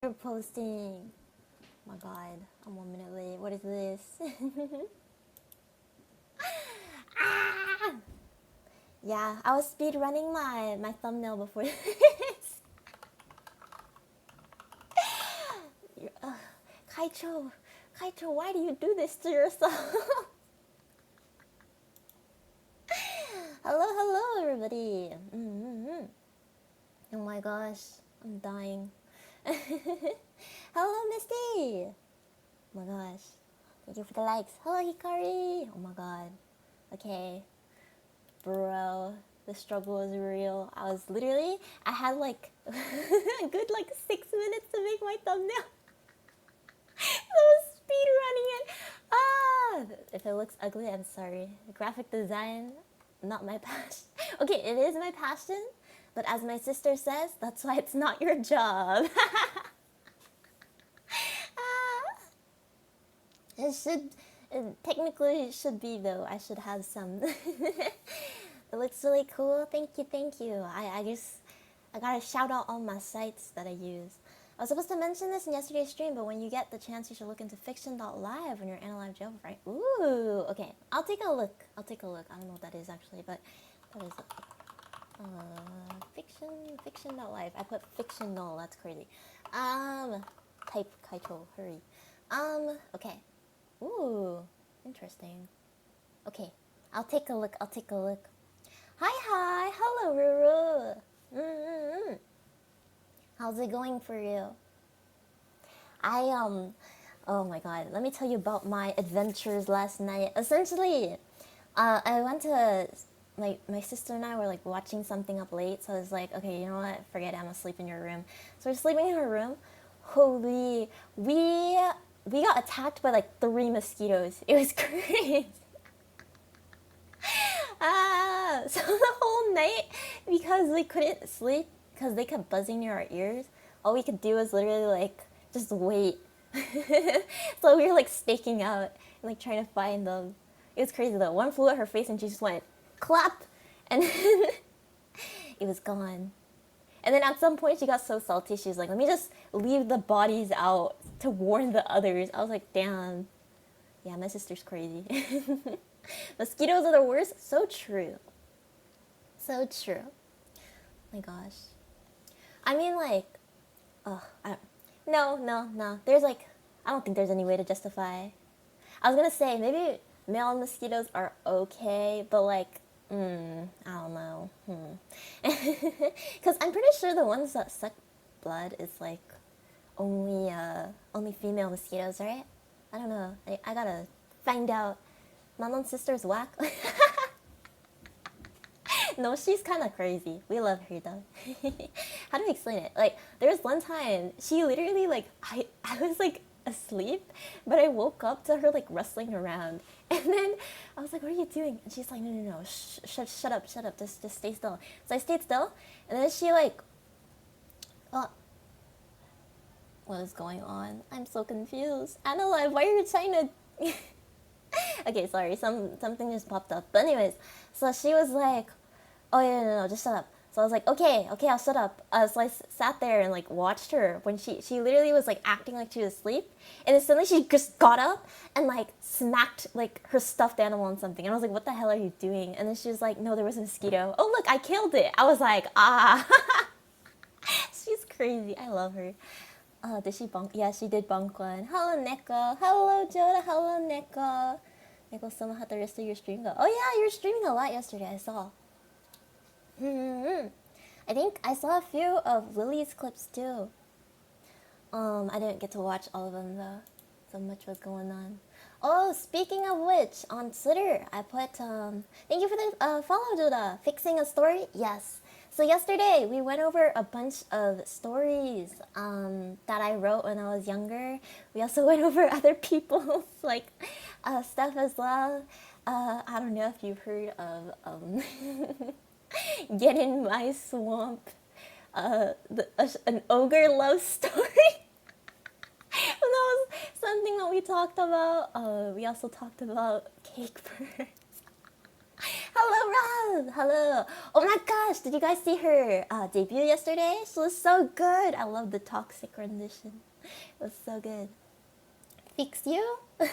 You're posting. Oh my god, I'm 1 minute late. What is this? Ah! Yeah, I was speed running my thumbnail before this. Kaicho, Kaicho, why do you do this to yourself? Hello, hello, everybody. Oh my gosh, I'm dying. Hello, Misty. Oh my gosh, thank you for the likes. Hello, Hikari. Oh my god. Okay, bro, the struggle is real. I had like a good like 6 minutes to make my thumbnail. I was speed running it. If it looks ugly, I'm sorry. Graphic design, not my passion. Okay, it is my passion, but as my sister says, that's why it's not your job. It should be though. I should have some. It looks really cool. Thank you, thank you. I gotta shout out all my sites that I use. I was supposed to mention this in yesterday's stream, but when you get the chance, you should look into fiction.live when you're AniLive jailbreak. Ooh, okay. I'll take a look. I don't know what that is actually, but that is fiction.live. I put fictional. That's crazy. Type Kaito. Hurry. Okay. Ooh, interesting. Okay, I'll take a look. Hi. Hello, Ruru. How's it going for you? Oh my god, let me tell you about my adventures last night. Essentially, I went to, my sister and I were like watching something up late, so I was like, okay, you know what, forget it, I'm gonna sleep in your room. So we're sleeping in her room. Holy, we got attacked by like 3 mosquitoes. It was crazy. So the whole night, because we couldn't sleep, because they kept buzzing near our ears, all we could do was literally like just wait. So we were like staking out and like trying to find them. It was crazy though. One flew at her face and she just went clap, and then it was gone. And then at some point she got so salty, she was like, let me just leave the bodies out to warn the others. I was like, damn. Yeah, my sister's crazy. Mosquitoes are the worst. So true. So true. Oh my gosh. I mean, like, no. There's like, I don't think there's any way to justify. I was gonna say maybe male mosquitoes are okay, but like, I don't know. Because I'm pretty sure the ones that suck blood is like only female mosquitoes, right? I don't know. I gotta find out. Manon's sister's whack. No, she's kind of crazy. We love her though. How do I explain it? Like, there was one time she literally like I was like asleep, but I woke up to her like rustling around, and then I was like, "What are you doing?" And she's like, "No, shut up, just stay still." So I stayed still, and then she like, oh, what is going on? I'm so confused. AniLive, why are you trying to? Okay, sorry, something just popped up. But anyways, so she was like, oh yeah, no, just shut up. So I was like, okay, I'll shut up. So I sat there and like watched her when she literally was like acting like she was asleep, and then suddenly she just got up and like smacked like her stuffed animal on something. And I was like, what the hell are you doing? And then she was like, no, there was a mosquito. Oh look, I killed it. I was like, ah. She's crazy. I love her. Did she bonk? Yeah, she did bonk one. Hello, Neko. Hello, Joda. Hello, Neko. Neko-sama, how'd the rest of your stream go? Oh yeah, you were streaming a lot yesterday, I saw. I think I saw a few of Lily's clips too. I didn't get to watch all of them though. So much was going on. Oh, speaking of which, on Twitter, I put, thank you for the follow, Joda. Fixing a story? Yes. So yesterday, we went over a bunch of stories that I wrote when I was younger. We also went over other people's, like, stuff as well. I don't know if you've heard of Get in My Swamp, an ogre love story. And that was something that we talked about. We also talked about cake birds. Hello, Rob. Hello. Oh my gosh, did you guys see her debut yesterday? She was so good. I love the toxic rendition. It was so good. Fix you? I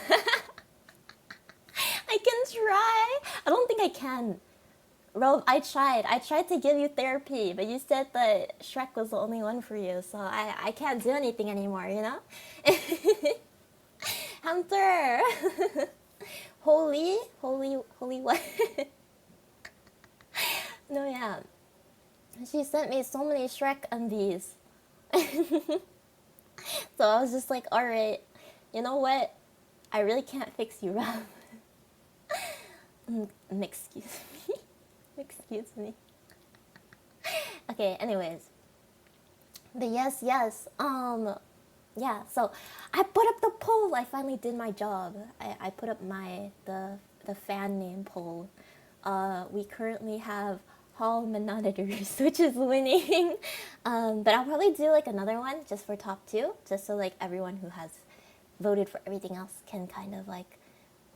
can try. I don't think I can. Rob, I tried. I tried to give you therapy, but you said that Shrek was the only one for you, so I can't do anything anymore, you know? Hunter! Holy what? No, yeah. She sent me so many Shrek undies. So I was just like, alright, you know what? I really can't fix you, Rob. Excuse me. Excuse me. Okay, anyways. But yes. Yeah, so I put up the poll. I finally did my job. I put up the fan name poll. We currently have Hall Monitors, which is winning. But I'll probably do like another one just for top 2, just so like everyone who has voted for everything else can kind of like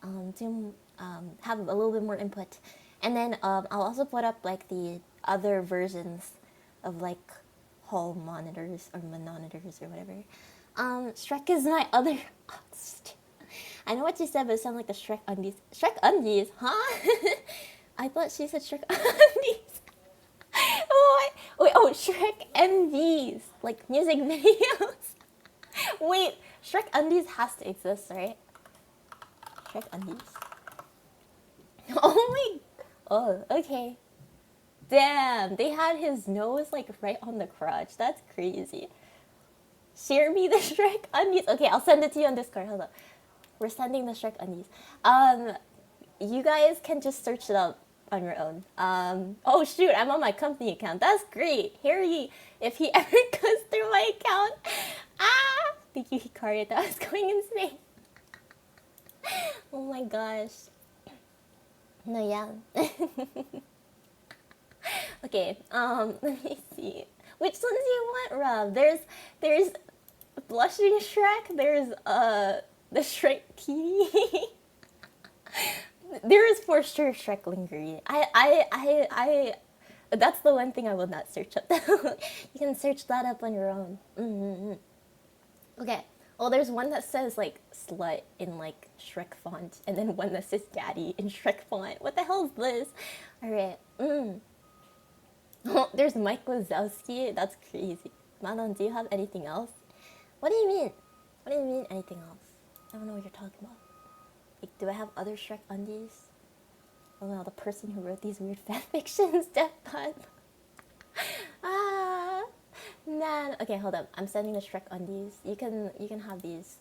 have a little bit more input. And then I'll also put up like the other versions of like Hall Monitors or Monitors or whatever. Shrek is my other. I know what you said, but it sounded like the Shrek undies. Shrek undies, huh? I thought she said Shrek undies. Oh, Shrek MVs, like music videos. Wait, Shrek undies has to exist, right? Shrek undies. Oh, okay. Damn, they had his nose like right on the crotch. That's crazy. Share me the Shrek undies. Okay, I'll send it to you on Discord. Hold up. We're sending the Shrek undies. You guys can just search it up on your own. Oh shoot, I'm on my company account. That's great. Harry, if he ever goes through my account, thank you, Hikari. That was going insane. Oh my gosh. No, yeah. Okay, let me see. Which ones do you want, Rob? There's Blushing Shrek, there's the Shrek Kitty. There is for sure Shrek Lingerie. I that's the one thing I will not search up. You can search that up on your own. Okay. Well, there's one that says like slut in like Shrek font, and then one that says daddy in Shrek font. What the hell is this? All right. Oh, there's Mike Wazowski. That's crazy. Manon, do you have anything else? What do you mean? What do you mean anything else? I don't know what you're talking about. Like, do I have other Shrek undies? Oh no, the person who wrote these weird fanfictions, Death Pun. Man. Okay, hold up. I'm sending the Shrek undies. You can have these.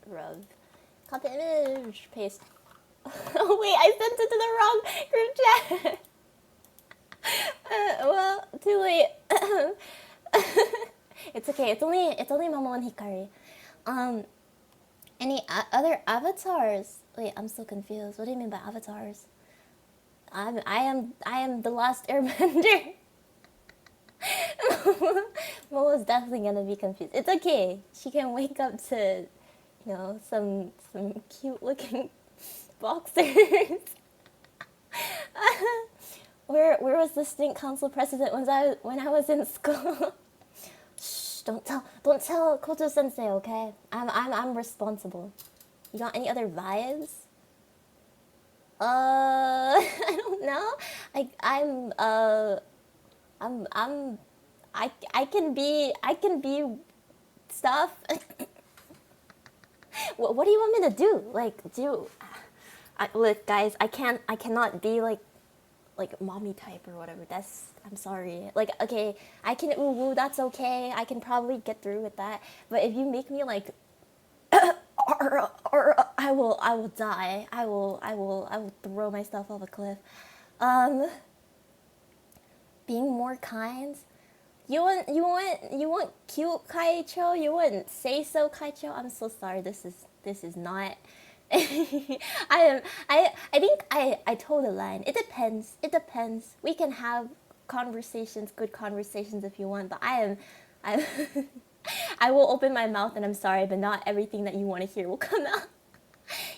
Rub. Copy image. Paste. Oh wait, I sent it to the wrong group chat. Well, too late. It's okay. It's only Momo and Hikari. Any other avatars? Wait, I'm so confused. What do you mean by avatars? I am the last airbender. Momo's definitely gonna be confused. It's okay. She can wake up to, you know, some cute looking boxers. Where was the student council president when I was in school? Shh, don't tell Koto Sensei, okay? I'm responsible. You got any other vibes? I don't know. I can be stuff. What do you want me to do? Like, look, guys, I cannot be like mommy type or whatever. I'm sorry. Like, okay, I can woo, that's okay. I can probably get through with that. But if you make me like I will die. I will throw myself off a cliff. Being more kind. You want cute Kaicho? You want say so Kaicho? I'm so sorry. This is not. I think I told a line. It depends. We can have conversations, good conversations if you want, but I will open my mouth and I'm sorry, but not everything that you want to hear will come out.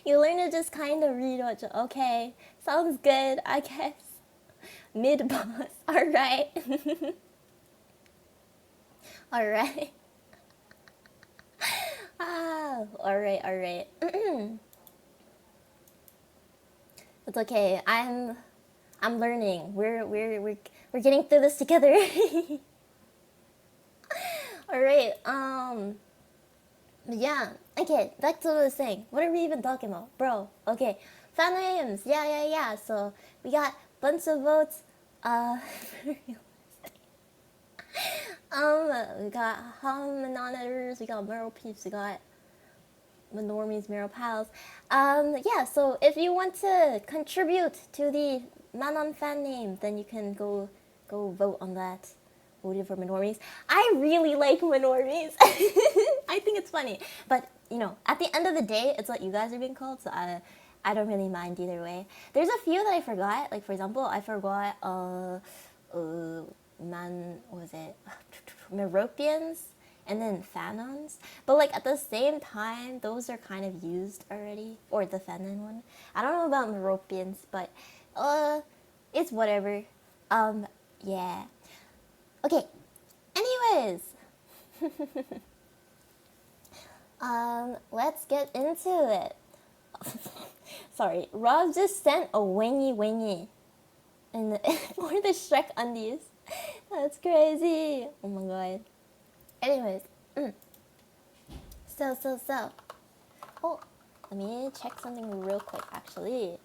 You learn to just kind of read what okay, Sounds good, I guess. Mid boss. Alright. Alright. Ah, alright. It's okay. I'm learning. We're getting through this together. Alright, yeah. Okay, back to what I was saying. What are we even talking about? Bro, okay. Fan names. Yeah. So we got bunch of votes. We got Monitors, we got Meryl Peeps, we got Manormies, Meryl Pals. Yeah, so if you want to contribute to the Manon fan name, then you can go vote on that. Voted for Manormies. I really like Manormies. I think it's funny. But, you know, at the end of the day, it's what you guys are being called, so I don't really mind either way. There's a few that I forgot. Like, for example, I forgot, what was it? Meropians and then Fanons. But like at the same time, those are kind of used already. Or the Fanon one. I don't know about Meropians, but it's whatever. Yeah. Okay. Anyways. Let's get into it. Sorry, Rob just sent a wingy and for the Shrek undies. That's crazy. Oh my god. Anyways, so. Oh, let me check something real quick. Actually.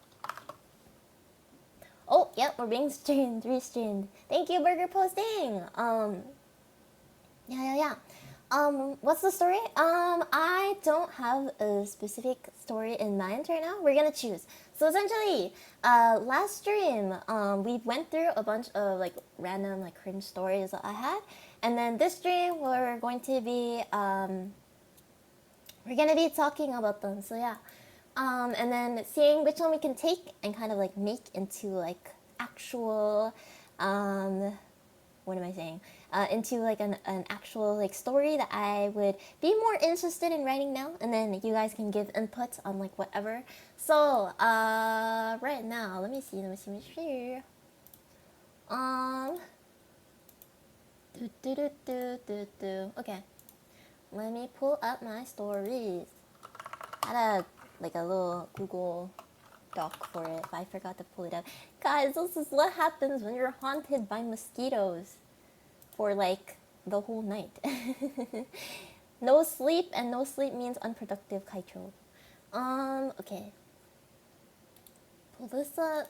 Oh, yep, we're being restreamed. Thank you, Burger Posting. Yeah. What's the story? I don't have a specific story in mind right now. We're gonna choose. So essentially, last stream, we went through a bunch of like random like cringe stories that I had, and then this stream we're going to be talking about them. So yeah, and then seeing which one we can take and kind of like make into like actual, what am I saying? Into like an actual like story that I would be more interested in writing now, and then you guys can give input on like whatever. So right now, let me see here. Okay, let me pull up my stories. I had a little Google doc for it, but I forgot to pull it up. Guys, this is what happens when you're haunted by mosquitoes for like the whole night. No sleep, and no sleep means unproductive Kaicho. Okay. Pull this up.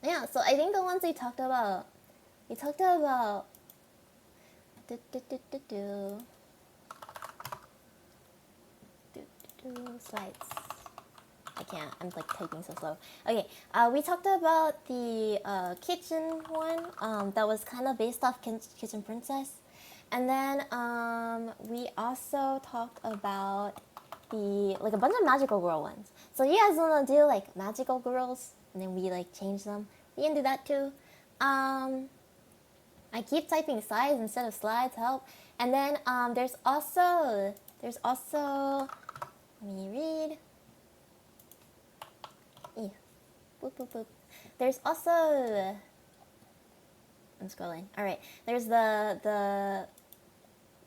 Yeah, so I think the ones we talked about slides. I can't. I'm like typing so slow. Okay, we talked about the kitchen one. That was kind of based off Kitchen Princess, and then we also talked about the like a bunch of magical girl ones. So you guys wanna do like magical girls, and then we like change them. We can do that too. I keep typing slides instead of slides. Help. And then there's also. Let me read. Boop. There's also. I'm scrolling. All right. There's the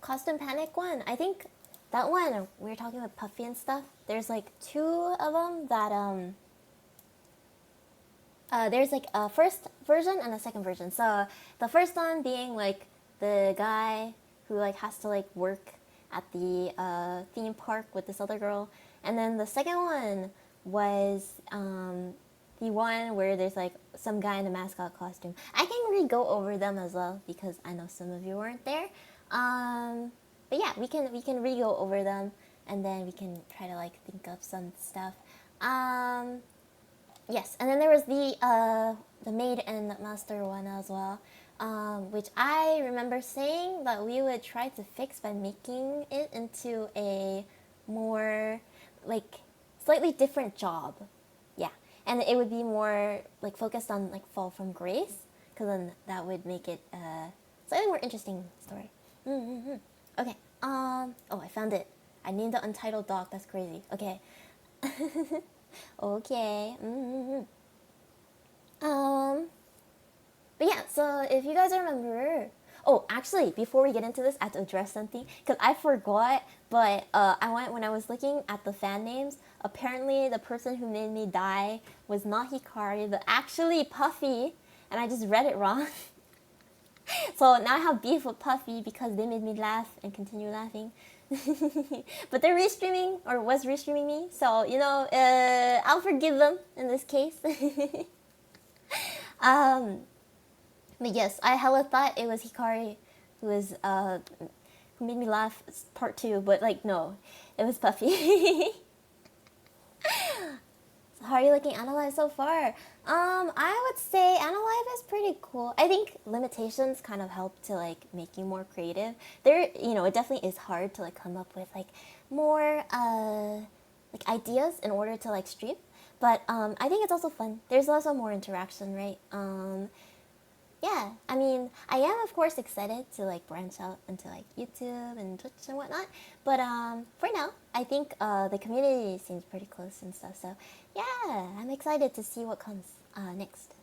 costume panic one. I think that one we were talking about Puffy and stuff. There's like two of them that there's like a first version and a second version. So the first one being like the guy who like has to like work at the theme park with this other girl, and then the second one was the one where there's like some guy in a mascot costume. I can re-go over them as well because I know some of you weren't there. But yeah, we can re-go over them, and then we can try to like think of some stuff. Yes, and then there was the maid and master one as well, which I remember saying that we would try to fix by making it into a more like slightly different job. Yeah, and it would be more like focused on like fall from grace, because then that would make it a slightly more interesting story. Okay. Oh, I found it. I named the untitled doc. That's crazy. Okay. Okay. But yeah, so if you guys remember, oh, actually, before we get into this, I have to address something because I forgot. But when I was looking at the fan names. Apparently, the person who made me die was not Hikari, but actually Puffy, and I just read it wrong. So now I have beef with Puffy because they made me laugh and continue laughing. But they're restreaming or was restreaming me, so I'll forgive them in this case. But yes, I hella thought it was Hikari who was who made me laugh part 2, but like no, it was Puffy. So how are you liking AniLive so far? I would say AniLive is pretty cool. I think limitations kind of help to like make you more creative. It definitely is hard to like come up with like more like ideas in order to like stream. But I think it's also fun. There's also more interaction, right? Yeah, I mean, I am of course excited to like branch out into like YouTube and Twitch and whatnot, but for now, I think the community seems pretty close and stuff. So yeah, I'm excited to see what comes next.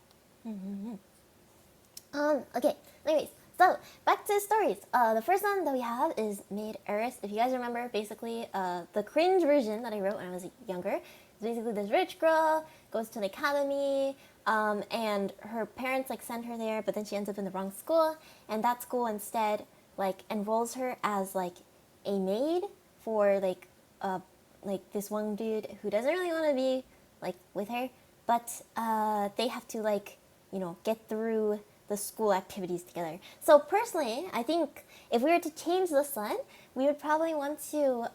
Okay. Anyways, so back to stories. The first one that we have is Maid Heiress. If you guys remember, basically the cringe version that I wrote when I was younger. It's basically this rich girl goes to an academy. And her parents like send her there, but then she ends up in the wrong school, and that school instead like enrolls her as like a maid for like this one dude who doesn't really want to be like with her, but they have to like get through the school activities together. So personally, I think if we were to change this one, we would probably want to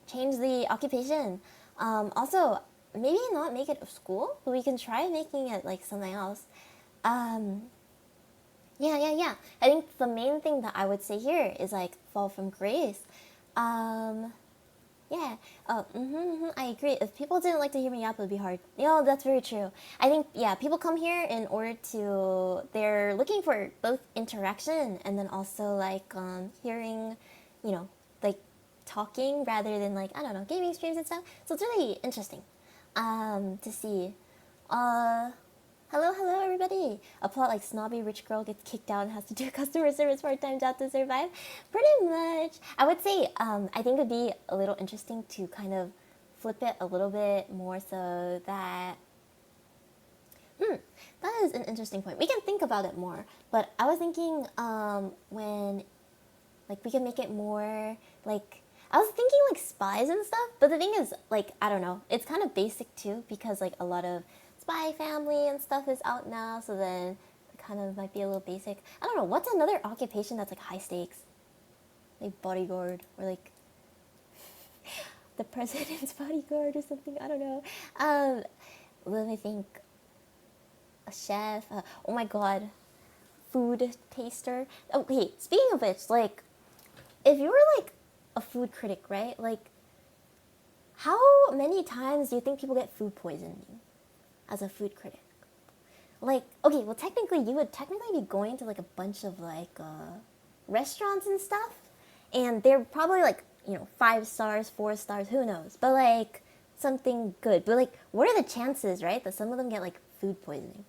change the occupation. Also, maybe not make it a school, but we can try making it like something else. Yeah. I think the main thing that I would say here is like fall from grace. Yeah. I agree. If people didn't like to hear me up, it would be hard. That's very true. I think, yeah, people come here in order to, they're looking for both interaction and then also like hearing, like talking rather than like, I don't know, gaming streams and stuff. So it's really interesting to see. Hello everybody. A plot like snobby rich girl gets kicked out and has to do a customer service part-time job to survive. Pretty much. I would say I think it'd be a little interesting to kind of flip it a little bit more so that that is an interesting point. We can think about it more, but I was thinking when like we can make it more like I was thinking like spies and stuff, but the thing is like I don't know, it's kind of basic too because like a lot of Spy Family and stuff is out now, so then it kind of might be a little basic. I don't know, what's another occupation that's like high stakes? Like bodyguard or like the president's bodyguard or something, I don't know. Let me think. A chef, oh my god, food taster. Okay, speaking of which, like if you were like a food critic, right? Like how many times do you think people get food poisoning as a food critic? Like, okay, well technically you would technically be going to like a bunch of like restaurants and stuff, and they're probably like 5 stars, 4 stars, who knows, but like something good. But like what are the chances, right, that some of them get like food poisoning?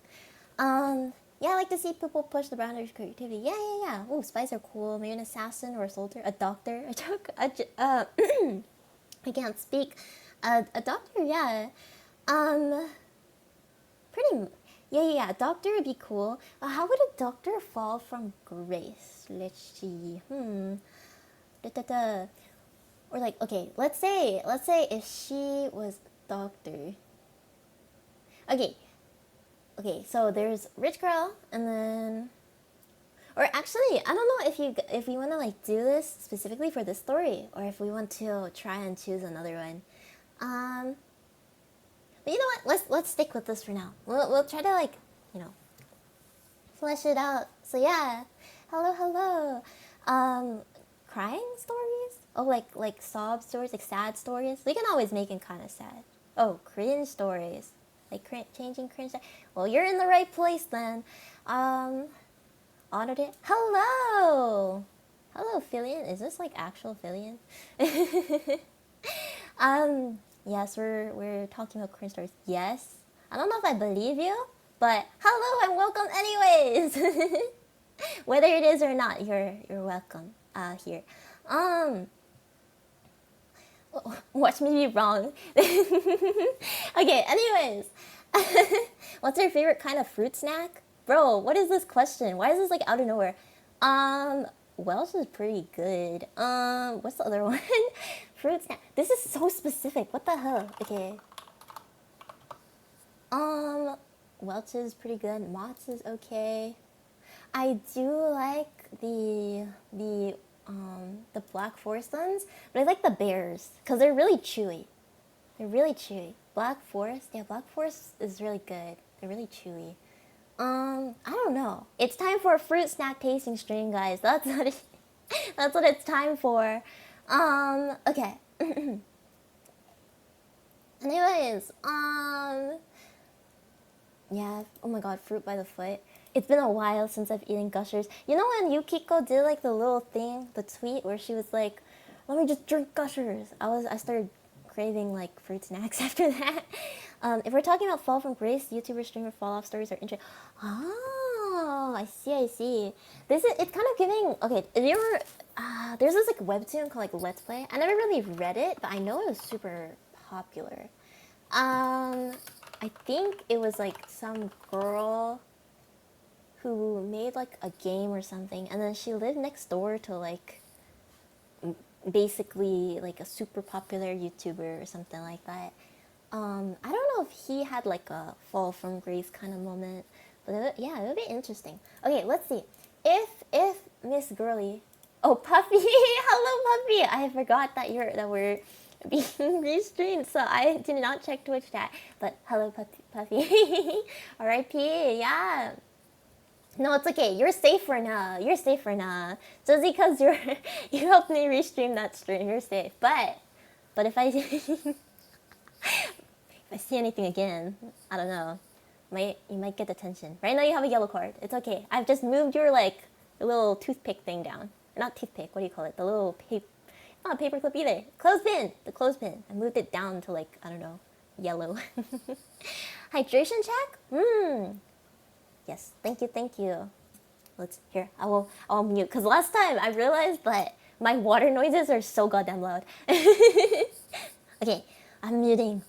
Yeah, I like to see people push the boundaries of creativity. Yeah. Ooh, spies are cool. Maybe an assassin or a soldier, a doctor. I can't speak. A doctor, yeah. Pretty. Yeah. A doctor would be cool. How would a doctor fall from grace? Let's see. Or like, okay, let's say if she was a doctor. Okay, so there's rich girl, and then, or actually, I don't know if we want to like do this specifically for this story, or if we want to try and choose another one. But you know what? Let's stick with this for now. We'll try to like flesh it out. So yeah, hello. Crying stories? Oh, like sob stories, like sad stories. We can always make it kind of sad. Oh, cringe stories. Like changing cringe. Well, you're in the right place then. Honored it. Hello, Philian. Is this like actual Philian? Yes, we're talking about cringe stories. Yes. I don't know if I believe you, but hello and welcome anyways. Whether it is or not, you're welcome here. Um watch me be wrong. Okay, anyways. What's your favorite kind of fruit snack? Bro, what is this question? Why is this like out of nowhere? Welsh is pretty good. What's the other one? Fruit snack. This is so specific. What the hell? Okay. Um, Welch is pretty good. Mott's is okay. I do like the Black Forest ones, but I like the bears because they're really chewy. They're really chewy. Black Forest, yeah, Black Forest is really good. They're really chewy. I don't know. It's time for a fruit snack tasting stream, guys. That's what that's what it's time for. Okay. Anyways, yeah. Oh my God, fruit by the foot. It's been a while since I've eaten Gushers. You know when Yukiko did like the little thing, the tweet where she was like, "Let me just drink Gushers." I started craving like fruit snacks after that. If we're talking about Fall from Grace, YouTuber streamer fall off stories are interesting. Oh, I see, I see. It's kind of giving. Okay, if you were, there's this like webtoon called like Let's Play. I never really read it, but I know it was super popular. I think it was like some girl who made like a game or something, and then she lived next door to like basically like a super popular YouTuber or something like that. I don't know if he had like a fall from grace kind of moment, but yeah, it would be interesting. Okay, let's see. If Miss Girly, oh Puffy, hello Puffy. I forgot that we're being restreamed, so I did not check Twitch chat. But hello Puffy. R.I.P. Yeah. No, it's okay. You're safe for now. You're safe for now. Just because you helped me restream that stream, you're safe. But if I if I see anything again, I don't know. You might get detention. Right now you have a yellow card. It's okay. I've just moved your like little toothpick thing down. Not toothpick. What do you call it? The little not paper clip either. Clothespin. The clothespin. I moved it down to like I don't know, yellow. Hydration check. Yes, thank you, thank you. I'll mute, because last time I realized that my water noises are so goddamn loud. Okay, I'm muting.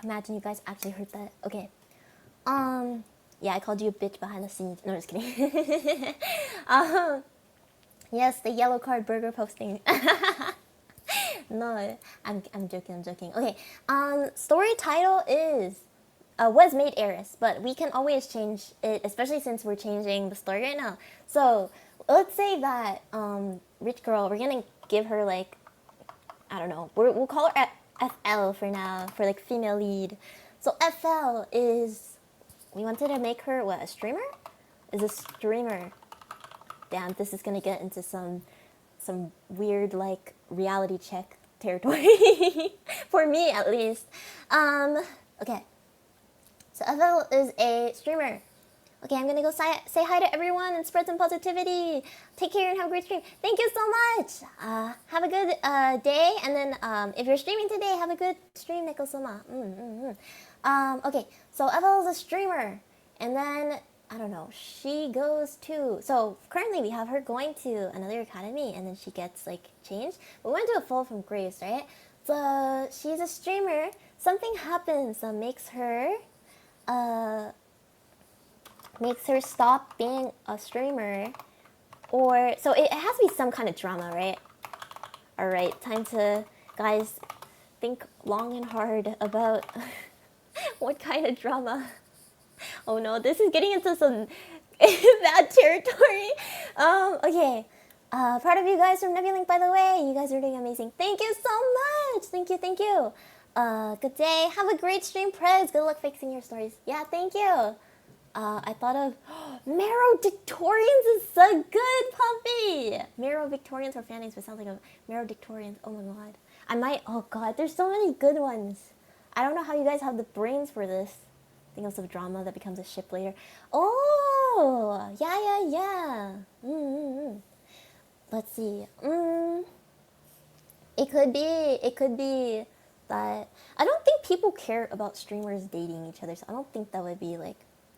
Imagine you guys actually heard that. Okay. Yeah, I called you a bitch behind the scenes. No, just kidding. Yes, the yellow card burger posting. No, I'm joking. Okay. Story title is was made heiress, but we can always change it, especially since we're changing the story right now. So let's say that rich girl, we're gonna give her like I don't know. We'll call her FL for now, for like female lead. So FL is we wanted to make her what, a streamer? Is a streamer. Damn, this is gonna get into some weird like reality check territory for me at least. Okay. So FL is a streamer. Okay, I'm gonna go say hi to everyone and spread some positivity. Take care and have a great stream. Thank you so much. Have a good day, and then if you're streaming today, have a good stream, Nekosoma. Okay, so FL is a streamer, and then I don't know. She goes to currently we have her going to another academy, and then she gets like changed. We went to a fall from grace, right? So she's a streamer. Something happens that makes her stop being a streamer, or so it has to be some kind of drama, right? All right, time to guys think long and hard about what kind of drama. Oh no, this is getting into some bad territory. Okay. Proud of you guys from Nebulink, by the way. You guys are doing amazing. Thank you so much. Thank you. Good day. Have a great stream, Prez. Good luck fixing your stories. Yeah, thank you. I thought of Marrow Victorians is so good, Puppy. Marrow Victorians or fan names would sound like a Marrow Victorians. Oh my god. Oh god, there's so many good ones. I don't know how you guys have the brains for this. Think of some drama that becomes a ship later. Oh, Oh, yeah. Let's see. It could be that I don't think people care about streamers dating each other, so I don't think that would be like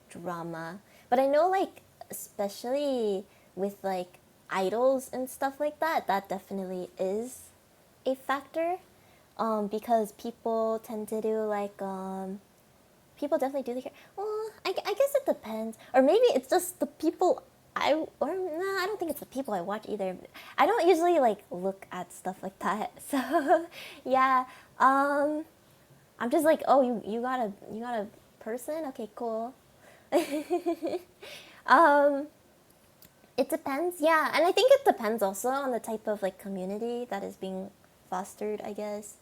drama. But I know like especially with like idols and stuff like that, that definitely is a factor. Because people tend to do like people definitely do care. Well, I guess it depends, or maybe it's just the people I don't think it's the people I watch either. I don't usually like look at stuff like that. So yeah, I'm just like, oh, you got a person? Okay, cool. It depends, yeah, and I think it depends also on the type of like community that is being fostered, I guess.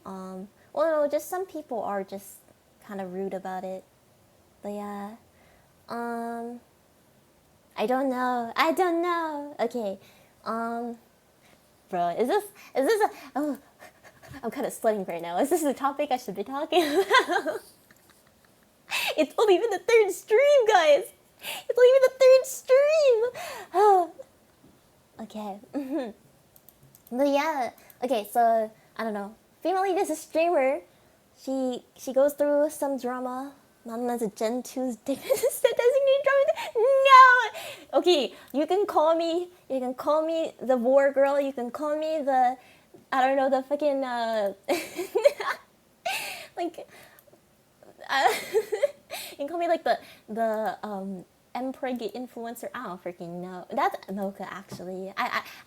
Well, no, just some people are just kind of rude about it, but yeah. I don't know. Okay, bro, is this a? Oh, I'm kind of sweating right now. Is this the topic I should be talking about? It's only even the third stream, guys. It's only even the third stream. Oh. Okay. But yeah. Okay, so I don't know. Female League is a streamer. She goes through some drama. Manon as a Gen 2's designated drama. No. Okay, you can call me the war girl. You can call me the, I don't know, the fucking like. You can call me like the emperor influencer. I don't freaking know. That's Mocha actually.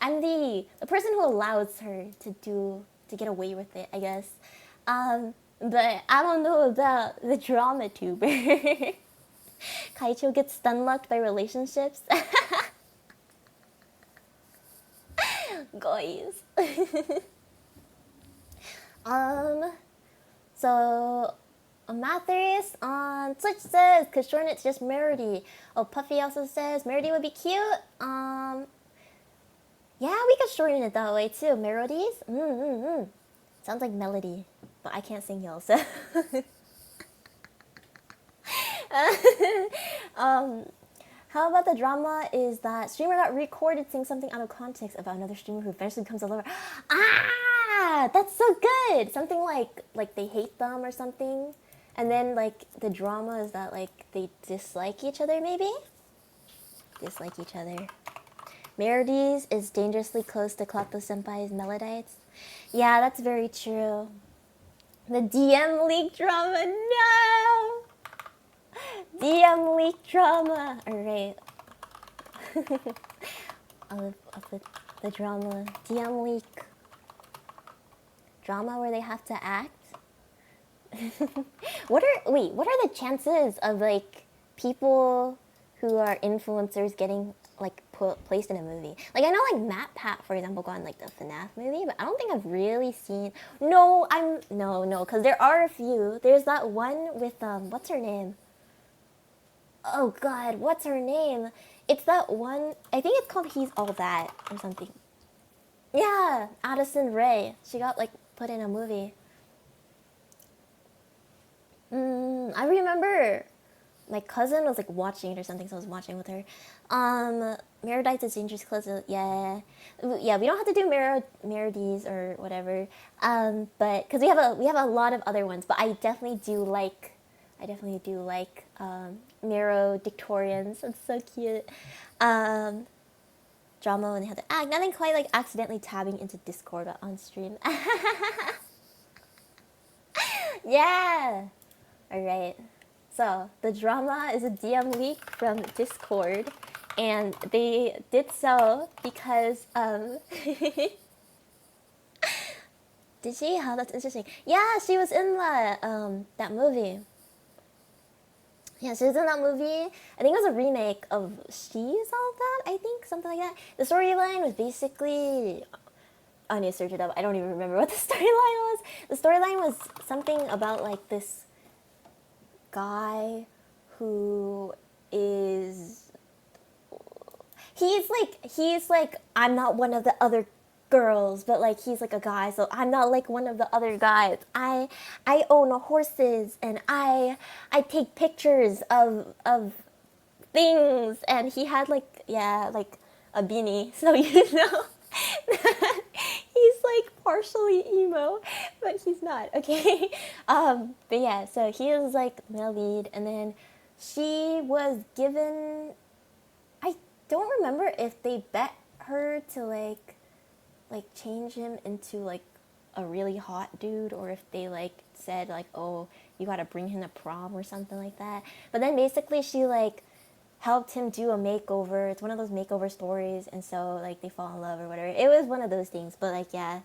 I'm the person who allows her to get away with it, I guess. But I don't know about the drama tuber. Kaicho gets stunlocked by relationships. Guys. So Mathis on Twitch says, cause short it's just Merody. Oh, Puffy also says Merody would be cute. Yeah, we could shorten it that way too. Melodies? Sounds like melody, but I can't sing, y'all, so. How about the drama is that streamer got recorded saying something out of context about another streamer who eventually becomes a lover. Ah, that's so good. Something like they hate them or something. And then like the drama is that like they dislike each other, maybe? Dislike each other. Melodies is dangerously close to Klato Senpai's Melodites. Yeah, that's very true. The DM leak drama, no! DM leak drama. Alright. I'll put the drama. DM leak. Drama where they have to act? What are the chances of like people who are influencers getting like placed in a movie? Like I know like Matt Pat, for example, got in like the FNAF movie, but I don't think I've really seen. No, because there are a few. There's that one with what's her name? Oh God, what's her name? It's that one. I think it's called He's All That or something. Yeah, Addison Rae. She got like put in a movie. I remember my cousin was like watching it or something, so I was watching with her. Merodites is dangerous close. Yeah. We don't have to do Merodies or whatever. But because we have a lot of other ones, but I definitely do like Merodictorians. It's so cute. Drama when they have to act. Nothing quite like accidentally tabbing into Discord on stream. Yeah. Alright, so the drama is a DM leak from Discord, and they did so because, did she? Oh, that's interesting. Yeah, she was in the, that movie. Yeah, she was in that movie. I think it was a remake of She's All That, I think, something like that. The storyline was basically, I need to search it up. I don't even remember what the storyline was. The storyline was something about like this guy who is he's like I'm not one of the other girls, but like he's like a guy, so I'm not like one of the other guys. I own horses and I take pictures of things, and he had like, yeah, like a beanie, so you know that he's like partially emo, but he's not, okay. But yeah, so he is like male lead, and then she was given, I don't remember if they bet her to like change him into like a really hot dude, or if they like said like, oh, you gotta bring him to prom or something like that. But then basically she like helped him do a makeover. It's one of those makeover stories, and so like they fall in love or whatever. It was one of those things. But like, yeah,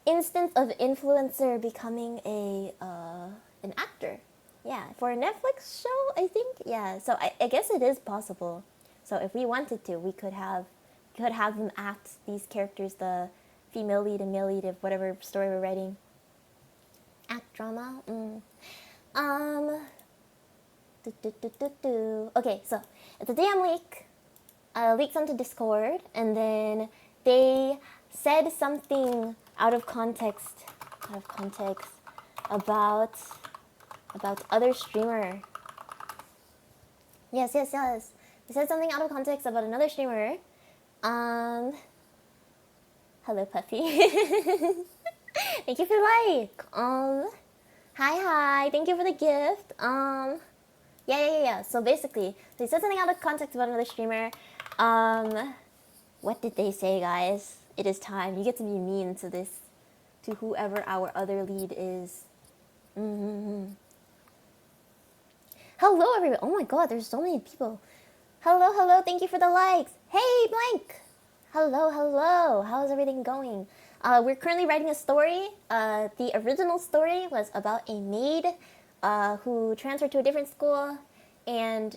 instance of influencer becoming a an actor. Yeah, for a Netflix show, I think. Yeah, so I guess it is possible. So if we wanted to, we could have them act these characters, the female lead and male lead of whatever story we're writing. Act drama. Okay, so it's a DM leak. Leaks onto Discord, and then they said something out of context about other streamer. Yes. They said something out of context about another streamer. Hello, Puffy. Thank you for the like. Hi. Thank you for the gift. Yeah. So basically, they said something out of context about another streamer. What did they say, guys? It is time. You get to be mean to whoever our other lead is. Hello, everybody. Oh my god, there's so many people. Hello. Thank you for the likes. Hey, Blank. Hello. How's everything going? We're currently writing a story. The original story was about a maid who transferred to a different school, a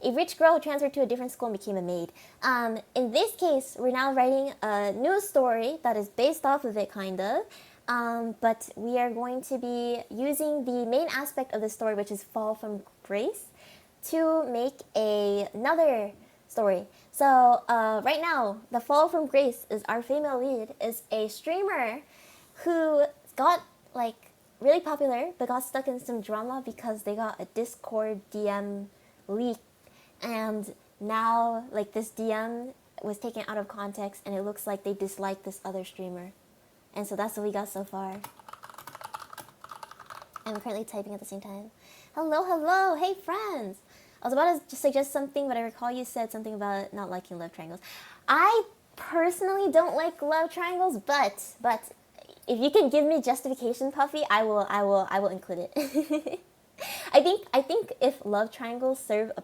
rich girl who transferred to a different school and became a maid. In this case, we're now writing a new story that is based off of it, kind of. But we are going to be using the main aspect of the story, which is Fall from Grace, to make another story. So right now, the Fall from Grace is our female lead is a streamer who got like really popular but got stuck in some drama because they got a Discord DM leak, and now like this DM was taken out of context, and it looks like they dislike this other streamer, and so that's what we got so far. I'm currently typing at the same time. Hello, hey friends. I was about to suggest something, but I recall you said something about not liking love triangles. I personally don't like love triangles, but if you can give me justification, Puffy, I will include it. I think if love triangles serve a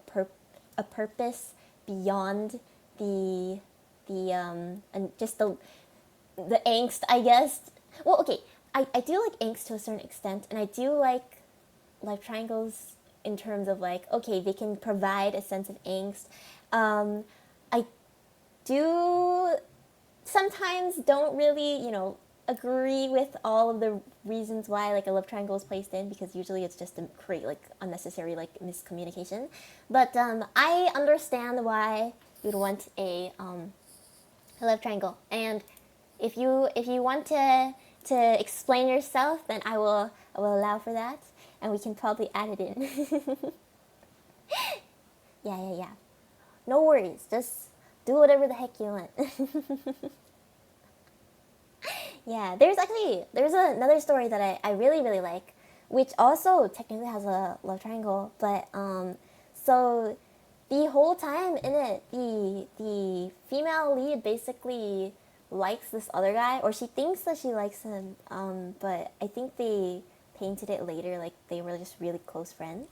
purpose beyond the and just the angst, I guess. Well, okay, I do like angst to a certain extent, and I do like love triangles in terms of like, okay, they can provide a sense of angst. I do sometimes don't really, agree with all of the reasons why like a love triangle is placed in, because usually it's just to create like unnecessary like miscommunication. But I understand why you'd want a love triangle, and if you want to explain yourself, then I will allow for that, and we can probably add it in. Yeah. No worries. Just do whatever the heck you want. Yeah, there's another story that I really, really like, which also technically has a love triangle, but so the whole time in it, the female lead basically likes this other guy, or she thinks that she likes him, but I think they painted it later like they were just really close friends.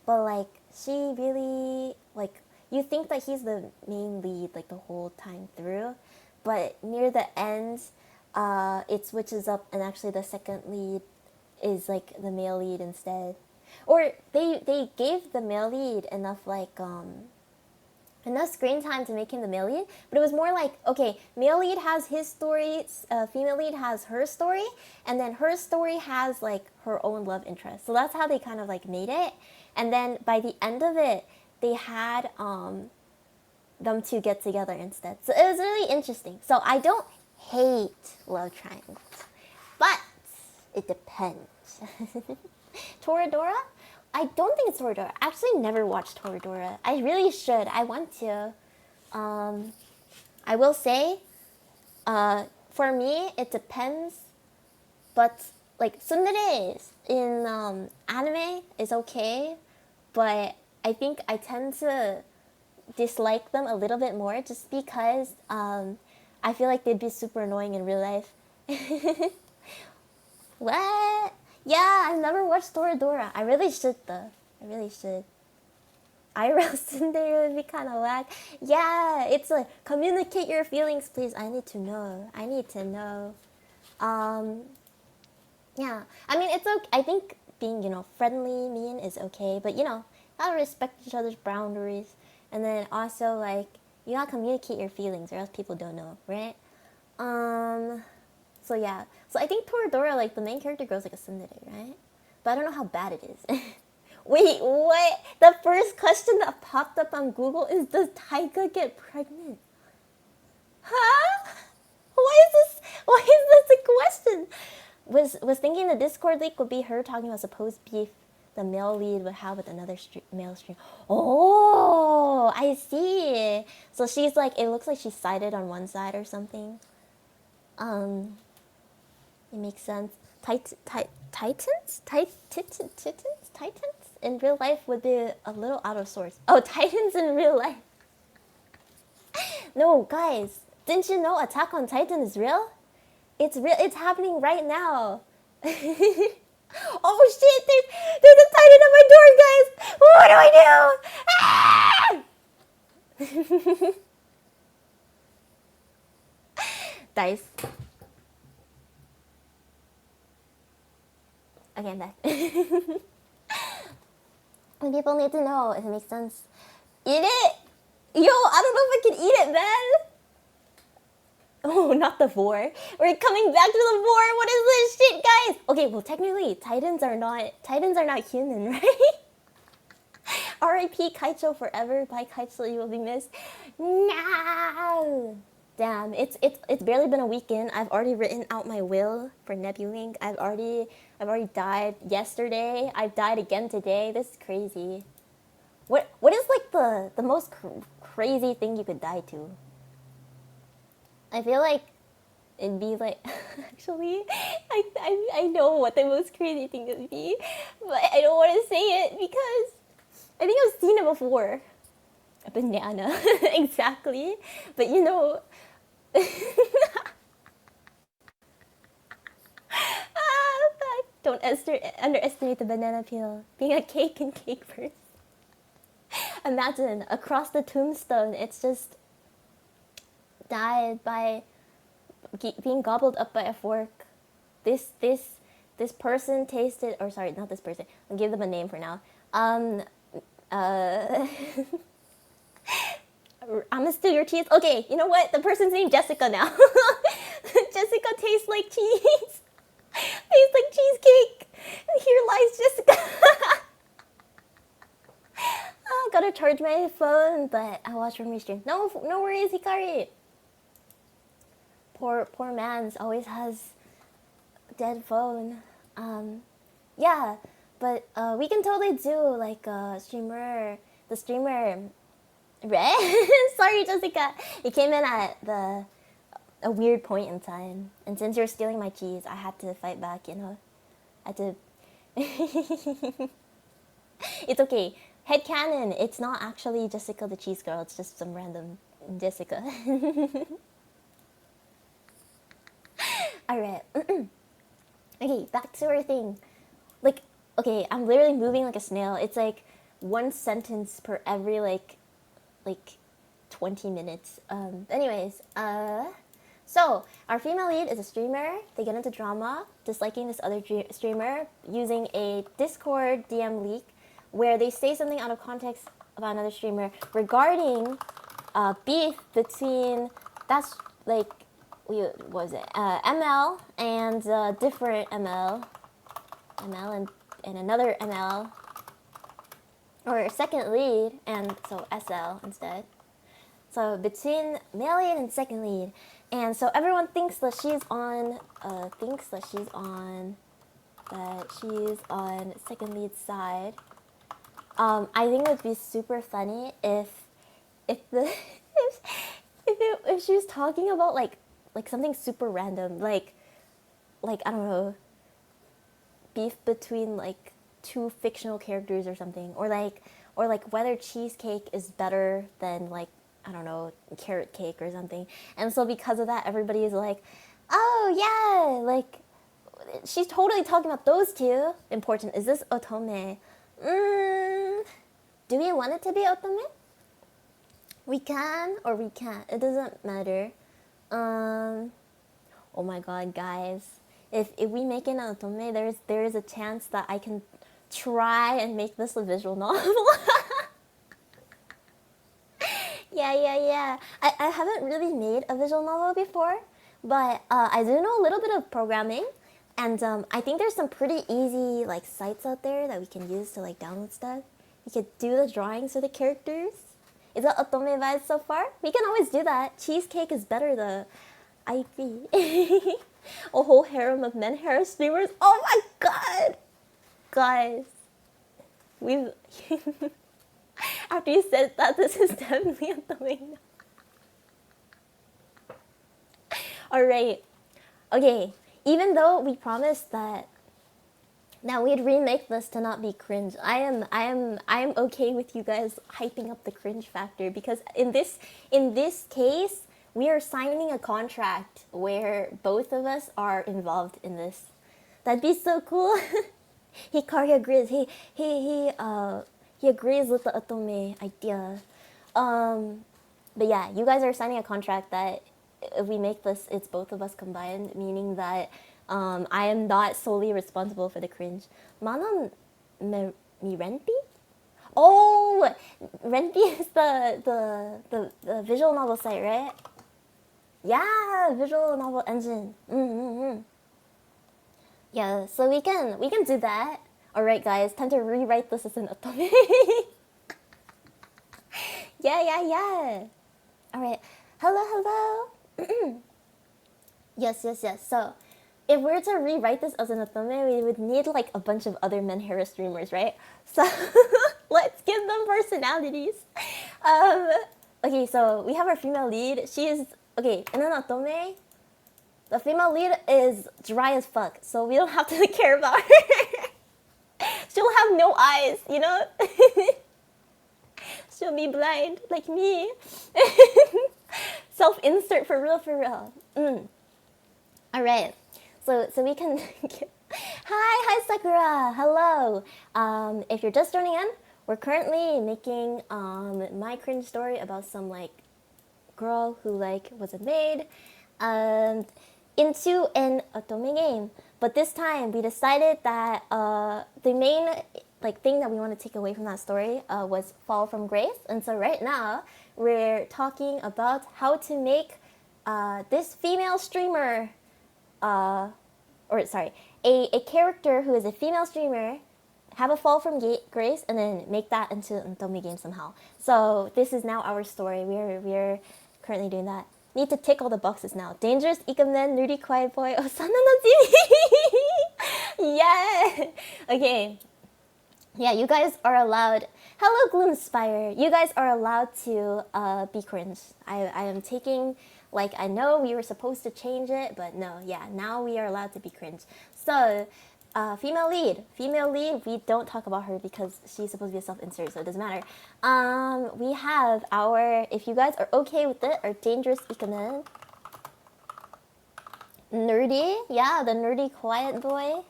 But like she really like, you think that he's the main lead like the whole time through, but near the end, it switches up, and actually the second lead is like the male lead instead. Or they gave the male lead enough like enough screen time to make him the male lead, but it was more like, okay, male lead has his story, female lead has her story, and then her story has like her own love interest. So that's how they kind of like made it. And then by the end of it, they had them two get together instead. So it was really interesting. So I don't hate love triangles, but it depends. Toradora, I don't think it's Toradora. I actually never watched Toradora. I really should. I want to. I will say, for me, it depends. But like tsundere in anime is okay, but I think I tend to dislike them a little bit more just because I feel like they'd be super annoying in real life. What? Yeah, I've never watched Toradora. I really should though. I really should. IRL tsundere would be kind of whack. Yeah, it's like communicate your feelings, please. I need to know. I need to know. Yeah, I mean it's okay. I think being friendly, mean is okay, but gotta respect each other's boundaries, and then also like you gotta communicate your feelings, or else people don't know, right? So yeah, so I think Toradora, like the main character goes like a tsundere, right? But I don't know how bad it is. Wait, what? The first question that popped up on Google is, does Taiga get pregnant? Huh? Why is this a question? Was thinking the Discord leak would be her talking about supposed beef the male lead would have with another male stream. Oh, I see. So she's like, it looks like she's sided on one side or something. It makes sense. Titans in real life would be a little out of sorts. Oh, Titans in real life. No, guys, didn't you know Attack on Titan is real? It's real. It's happening right now. Oh shit! There's a Titan at my door, guys. What do I do? Ah! Dice. Okay, I'm back. And people need to know if it makes sense. Eat it! Yo, I don't know if I can eat it, man! Oh, not the vor. We're coming back to the vor! What is this shit, guys? Okay, well technically, Titans are not human, right? R.I.P. Kaicho forever. By Kaicho, you will be missed. No! Damn, it's barely been a week in. I've already written out my will for Nebulink. I've already died yesterday. I've died again today. This is crazy. What is like the most crazy thing you could die to? I feel like it'd be like actually I know what the most crazy thing would be, but I don't want to say it because I think I've seen it before. A banana. Exactly. But don't underestimate the banana peel. Being a cake and cake first. Imagine across the tombstone, it's just died by being gobbled up by a fork. This person tasted, or sorry, not this person. I'll give them a name for now. I'm gonna steal your cheese. Okay, you know what? The person's named Jessica now. Jessica tastes like cheese. Tastes like cheesecake. Here lies Jessica. Gotta charge my phone, but I'll watch from your stream. No worries, Hikari. Poor man's always has dead phone. Yeah, but we can totally do like the streamer. Right? Sorry, Jessica. You came in at a weird point in time, and since you're stealing my cheese, I had to fight back. I had to. It's okay. Headcanon. It's not actually Jessica the cheese girl. It's just some random Jessica. All right. Okay, back to our thing. Like, okay, I'm literally moving like a snail. It's like one sentence per every like 20 minutes. Anyways, so our female lead is a streamer. They get into drama, disliking this other streamer using a Discord DM leak where they say something out of context about another streamer regarding beef between what was it? ML and different ML and another ML, or second lead, and so SL instead. So between male lead and second lead, and so everyone thinks that she's on second lead's side, I think it would be super funny if the if she was talking about like something super random, like I don't know, beef between like two fictional characters or something, or like whether cheesecake is better than like, I don't know, carrot cake or something. And so because of that, everybody is like, oh yeah, like she's totally talking about those two. Important. Is this Otome? Do we want it to be Otome? We can or we can't. It doesn't matter. Oh my god, guys. If we make an Otome, there is a chance that I can try and make this a visual novel. Yeah. I haven't really made a visual novel before, but I do know a little bit of programming, and I think there's some pretty easy like sites out there that we can use to like download stuff. We could do the drawings for the characters. Is that Otome vibes so far? We can always do that. Cheesecake is better though. I agree. A whole harem of men hair streamers. Oh my god, guys, we've. After you said that, this is definitely a thing. Alright. Okay. Even though we promised that now we'd remake this to not be cringe, I am okay with you guys hyping up the cringe factor, because in this case we are signing a contract where both of us are involved in this. That'd be so cool. Hikari agrees. He agrees with the Otome idea. But yeah, you guys are signing a contract that if we make this, it's both of us combined, meaning that I am not solely responsible for the cringe. Manon Merope? Oh, Renpi is the visual novel site, right? Yeah, visual novel engine. Yeah, so we can do that. Alright guys, time to rewrite this as an Otome. Yeah. Alright. Hello. Yes. So, if we were to rewrite this as an Otome, we would need like a bunch of other men hair streamers, right? So, let's give them personalities. Okay, so we have our female lead. She's, okay, in an Otome, the female lead is dry as fuck, so we don't have to care about her. She'll have no eyes, you know? She'll be blind, like me. Self-insert for real. Alright, so we can... Hi Sakura, hello. If you're just joining in, we're currently making my cringe story about some like girl who like was a maid into an Otome game. But this time we decided that the main like thing that we want to take away from that story was fall from grace. And so right now we're talking about how to make this female streamer, a character who is a female streamer have a fall from grace and then make that into an Otome game somehow. So this is now our story. We're currently doing that. Need to tick all the boxes now. Dangerous, Ikamen, nerdy, quiet boy, Osana Najimi! Yeah! Okay. Yeah, you guys are allowed... Hello, Gloomspire! You guys are allowed to be cringe. I am taking... Like, I know we were supposed to change it, but no, yeah, now we are allowed to be cringe. So, female lead. Female lead, we don't talk about her because she's supposed to be a self-insert, so it doesn't matter. We have our, if you guys are okay with it, our dangerous Ikamen. Nerdy, yeah, the nerdy quiet boy.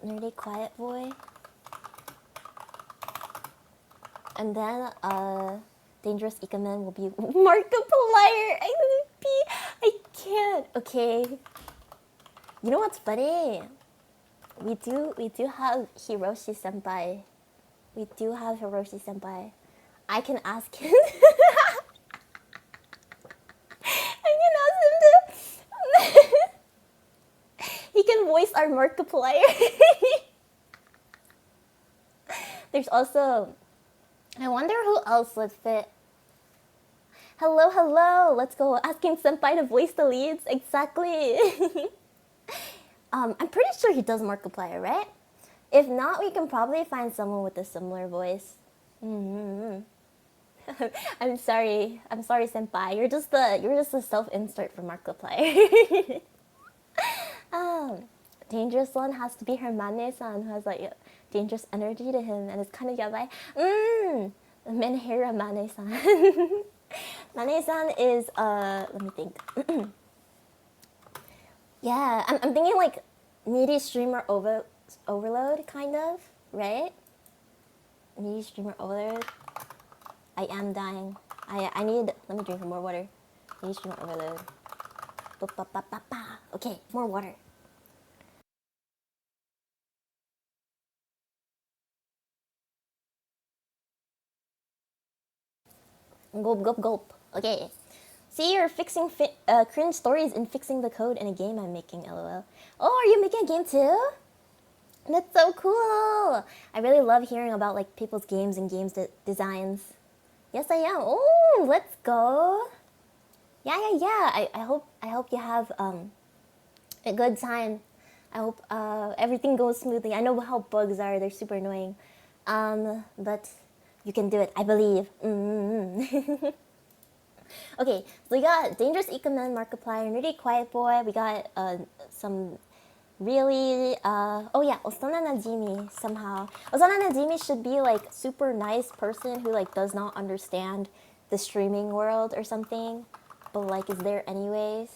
Nerdy quiet boy. And then, dangerous Ikamen will be Markiplier. I can't. Okay. You know what's funny? We do have Hiroshi Senpai. We do have Hiroshi Senpai. I can ask him. I can ask him to. He can voice our Markiplier. There's also. I wonder who else would fit. Hello. Let's go asking Senpai to voice the leads. Exactly. I'm pretty sure he does Markiplier, right? If not, we can probably find someone with a similar voice. Mm-hmm. I'm sorry, senpai. You're just the self insert for Markiplier. um, Dangerous one has to be her Mane-san, who has like dangerous energy to him, and it's kind of yabai. Menhira Mane-san. Mane-san is let me think. Yeah, I'm thinking like needy streamer overload, kind of, right? Needy streamer overload. I am dying. I need. Let me drink some more water. Needy streamer overload. Okay, more water. Gulp, gulp, gulp. Okay. See, you're fixing cringe stories and fixing the code in a game I'm making, lol. Oh, are you making a game too? That's so cool. I really love hearing about like people's games and designs. Yes, I am. Oh, let's go. Yeah. I hope you have a good time. I hope everything goes smoothly. I know how bugs are. They're super annoying. But you can do it. I believe. Okay, so we got Dangerous Ikamen, Markiplier, Nerdy Quiet Boy. We got some really oh yeah, Osana Najimi somehow. Osana Najimi should be like super nice person who like does not understand the streaming world or something, but like is there anyways.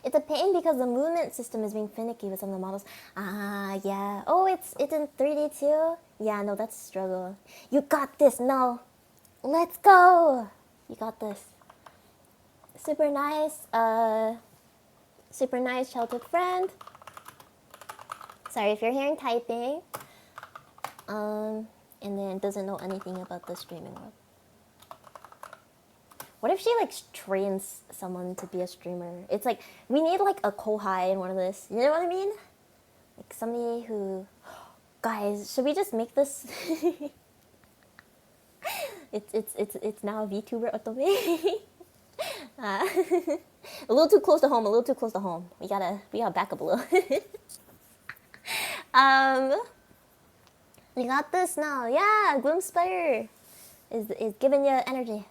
It's a pain because the movement system is being finicky with some of the models. Ah, yeah. Oh, it's in 3D too? Yeah, no, that's a struggle. You got this, no. Let's go. You got this. Super nice childhood friend. Sorry if you're hearing typing. And then doesn't know anything about the streaming world. What if she like trains someone to be a streamer? It's like we need like a kohai in one of this. You know what I mean? Like somebody who, guys, should we just make this? it's now a Vtuber Otome. A little too close to home. We gotta back up a little. You got this now. Yeah, Gloom Spider is giving you energy.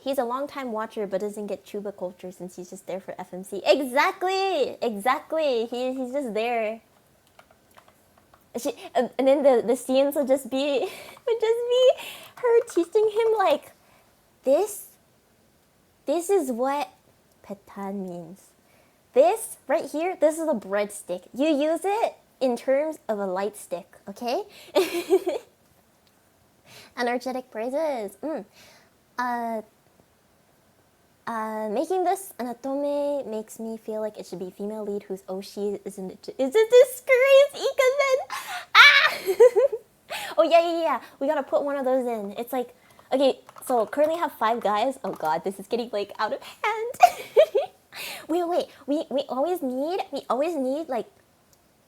He's a long time watcher but doesn't get Chuba culture since he's just there for FMC. Exactly. He's just there. And then the scenes would just be her teaching him like this is what petan means. This right here, this is a breadstick. You use it in terms of a light stick, okay? Energetic praises. Making this an Otome makes me feel like it should be female lead whose Oshi is a disgrace, Ikamen. Ah! Oh yeah. We gotta put one of those in. It's like, okay, so currently have 5 guys. Oh god, this is getting like out of hand. Wait. We always need like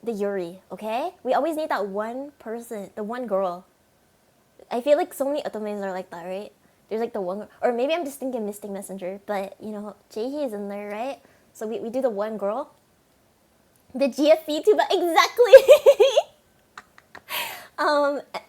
the Yuri, okay? We always need that one person, the one girl. I feel like so many Otomes are like that, right? There's like the one, or maybe I'm just thinking Mystic Messenger, but you know, Jaehee is in there, right? So we do the one girl. The GFV tuba, exactly!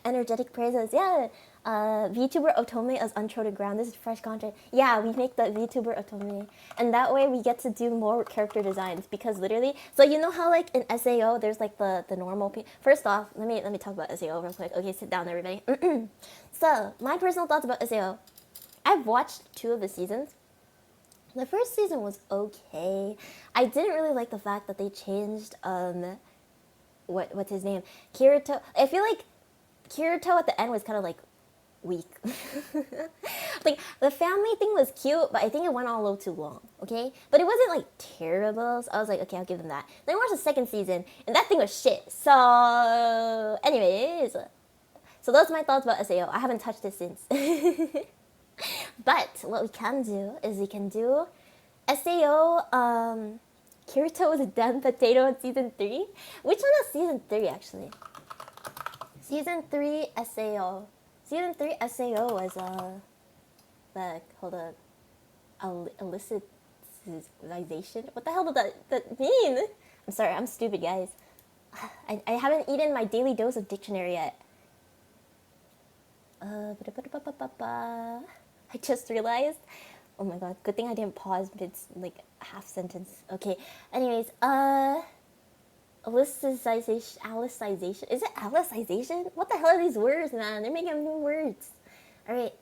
Energetic praises, yeah. VTuber Otome as uncharted ground. This is fresh content. Yeah, we make the VTuber Otome, and that way we get to do more character designs because literally. So you know how like in SAO there's like the normal people. First off, let me talk about SAO real quick. Okay, sit down, everybody. So my personal thoughts about SAO. I've watched 2 of the seasons. The first season was okay. I didn't really like the fact that they changed what's his name? Kirito. I feel like Kirito at the end was kind of like weak. Like the family thing was cute, but I think it went on a little too long, okay? But it wasn't like terrible, so I was like, okay, I'll give them that. Then I watched the second season, and that thing was shit. So anyways, so those are my thoughts about SAO. I haven't touched it since. But what we can do is we can do SAO Kirito was a damn potato in season 3. Which one is season 3 actually? Season 3 SAO. Season 3 SAO was illicit Alicization? What the hell did that mean? I'm sorry, I'm stupid, guys. I haven't eaten my daily dose of dictionary yet. I just realized. Oh my god, good thing I didn't pause mid like half sentence. Okay. Anyways, Alicization. Is it Alicization? What the hell are these words, man? They're making new words. Alright,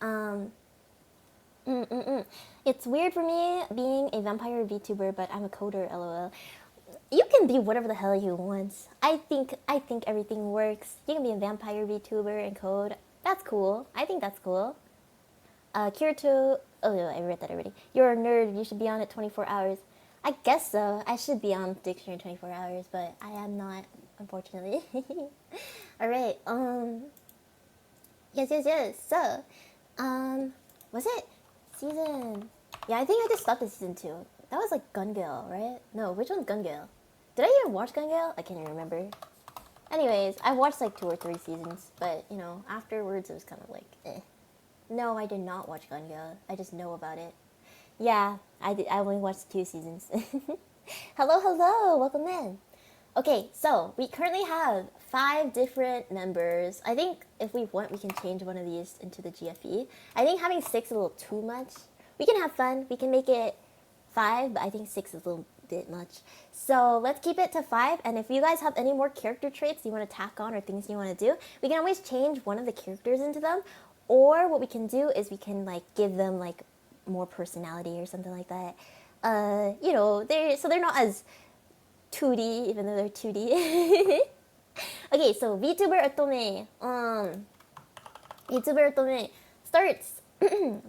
It's weird for me being a vampire VTuber, but I'm a coder, lol. You can be whatever the hell you want. I think everything works. You can be a vampire VTuber and code. That's cool. I think that's cool. Kirito, oh no, I read that already. You're a nerd, you should be on it 24 hours. I guess so. I should be on dictionary 24 hours, but I am not, unfortunately. Alright, yes. So, was it season? Yeah, I think I just stopped at season 2. That was like Gun Gale, right? No, which one's Gun Gale? Did I even watch Gun Gale? I can't even remember. Anyways, I watched like 2 or 3 seasons, but you know, afterwards it was kind of like, eh. No, I did not watch Gun Gale. I just know about it. Yeah, I only watched 2 seasons. Hello, welcome in. Okay, so we currently have 5 different members. I think if we want, we can change one of these into the GFE. I think having 6 is a little too much. We can have fun. We can make it 5, but I think 6 is a little bit much. So let's keep it to 5. And if you guys have any more character traits you want to tack on or things you want to do, we can always change one of the characters into them. Or what we can do is we can like give them like more personality or something like that. You know, they're not as 2D, even though they're 2D. Okay, so Vtuber Otome. Vtuber Otome starts.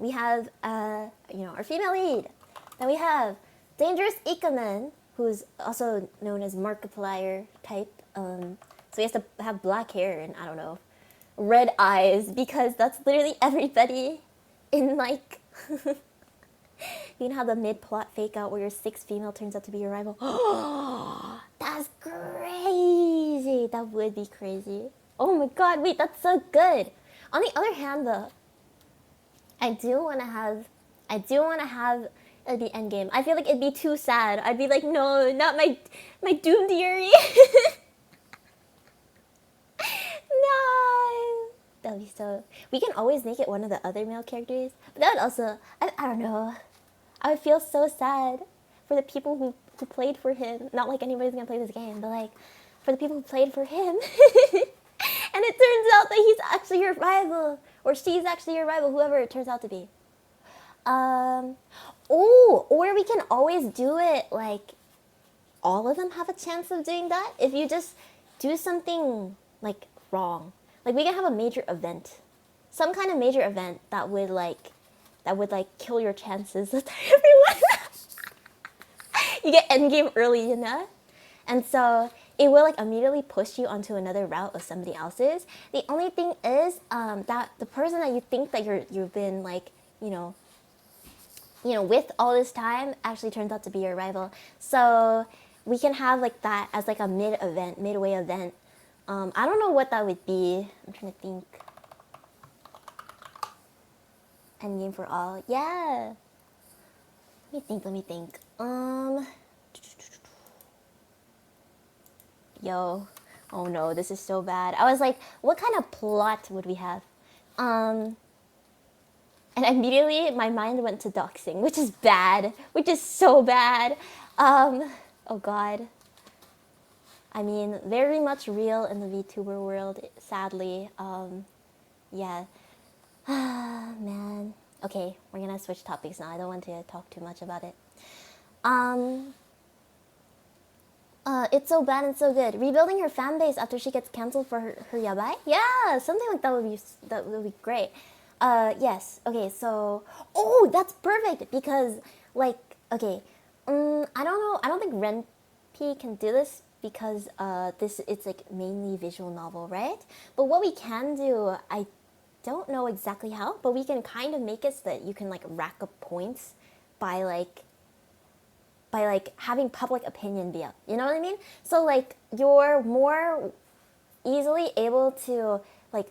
We have you know, our female lead. Then we have Dangerous Ikamen, who's also known as Markiplier type. So he has to have black hair and I don't know, red eyes, because that's literally everybody in like you can have the mid-plot fake out where your 6th female turns out to be your rival. That's crazy. That would be crazy. Oh my god, wait, that's so good. On the other hand though, I do want to have the end game. I feel like it'd be too sad. I'd be like, no, not my Doom Diary. No, that'd be so. We can always make it one of the other male characters, but that would also, I don't know. I would feel so sad for the people who played for him. Not like anybody's gonna play this game, but like for the people who played for him. And it turns out that he's actually your rival, or she's actually your rival, whoever it turns out to be. Oh, or we can always do it like all of them have a chance of doing that if you just do something like wrong. Like we can have a major event, some kind of major event that would like kill your chances with everyone. You get endgame early, you know, and so it will like immediately push you onto another route of somebody else's. The only thing is that the person that you think that you've been like you know with all this time actually turns out to be your rival. So we can have like that as like a midway event. I don't know what that would be. I'm trying to think. Endgame for all. Yeah. Let me think. Yo. Oh no, this is so bad. I was like, what kind of plot would we have? And immediately my mind went to doxing, which is bad. Which is so bad. Oh god. I mean, very much real in the VTuber world, sadly. Yeah. Man. Okay, we're gonna switch topics now. I don't want to talk too much about it. It's so bad and so good. Rebuilding her fan base after she gets canceled for her yabai? Yeah, something like that would be great. Yes. Okay, so oh, that's perfect because like okay, I don't know. I don't think Renpi can do this because it's like mainly visual novel, right? But what we can do, I don't know exactly how, but we can kind of make it so that you can like rack up points by having public opinion be up. You know what I mean? So like you're more easily able to like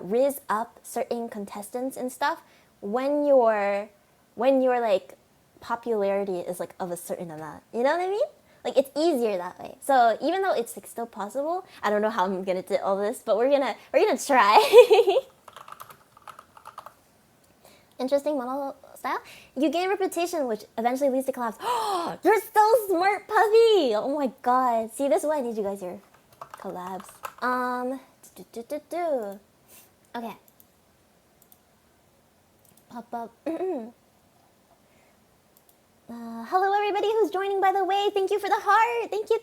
riz up certain contestants and stuff when you're like popularity is like of a certain amount. You know what I mean? Like it's easier that way. So even though it's like still possible, I don't know how I'm gonna do all this, but we're gonna try. Interesting model style. You gain reputation, which eventually leads to collabs. You're so smart, Puffy! Oh my god. See, this is why I need you guys here. Collabs. Okay. Pop up. Hello everybody who's joining, by the way. Thank you for the heart. Thank you.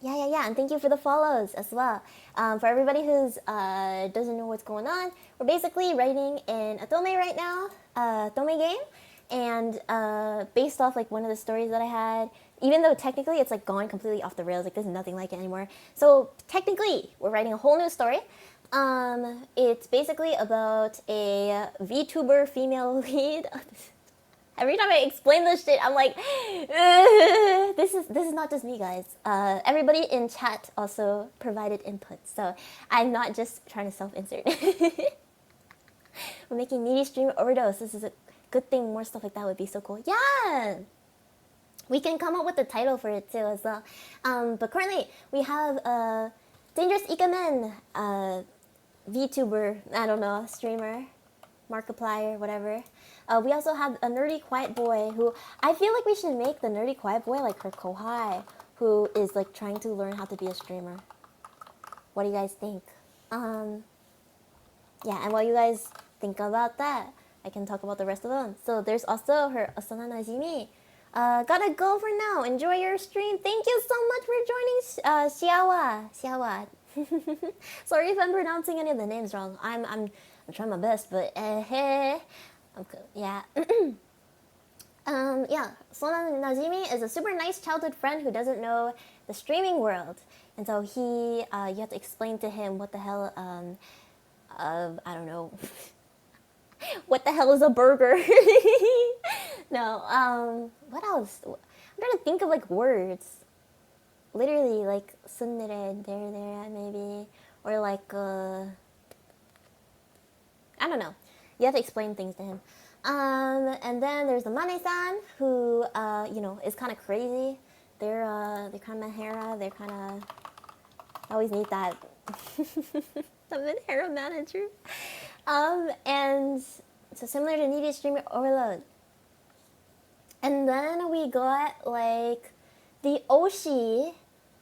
Yeah, and thank you for the follows as well. For everybody who's doesn't know what's going on, we're basically writing in Otome right now, Otome game, and based off like one of the stories that I had, even though technically it's like gone completely off the rails, like there's nothing like it anymore. So technically, we're writing a whole new story. It's basically about a VTuber female lead. Every time I explain this shit, I'm like, this is not just me, guys. Everybody in chat also provided input, so I'm not just trying to self-insert. We're making needy stream overdose. This is a good thing. More stuff like that would be so cool. Yeah! We can come up with a title for it too as well. But currently, we have a Dangerous Ikamen, VTuber, I don't know, streamer, Markiplier, whatever. We also have a nerdy quiet boy who I feel like we should make the nerdy quiet boy like her kohai, who is like trying to learn how to be a streamer. What do you guys think? Yeah, and while you guys think about that, I can talk about the rest of them. So there's also her Asana Najimi. Gotta go for now. Enjoy your stream. Thank you so much for joining, Xiaowa. Sorry if I'm pronouncing any of the names wrong. I'm trying my best, but okay, yeah. Yeah, Sona Najimi is a super nice childhood friend who doesn't know the streaming world, and so you have to explain to him what the hell, I don't know, what the hell is a burger? No, what else? I'm trying to think of like words. Literally like tsundere, there, maybe, or like I don't know. You have to explain things to him. And then there's the Mane-san, who is kind of crazy. They're kind of Mahara. They're kind of, I always need that. The Mahara manager. And so similar to Needy Streamer Overload. And then we got like the Oshi.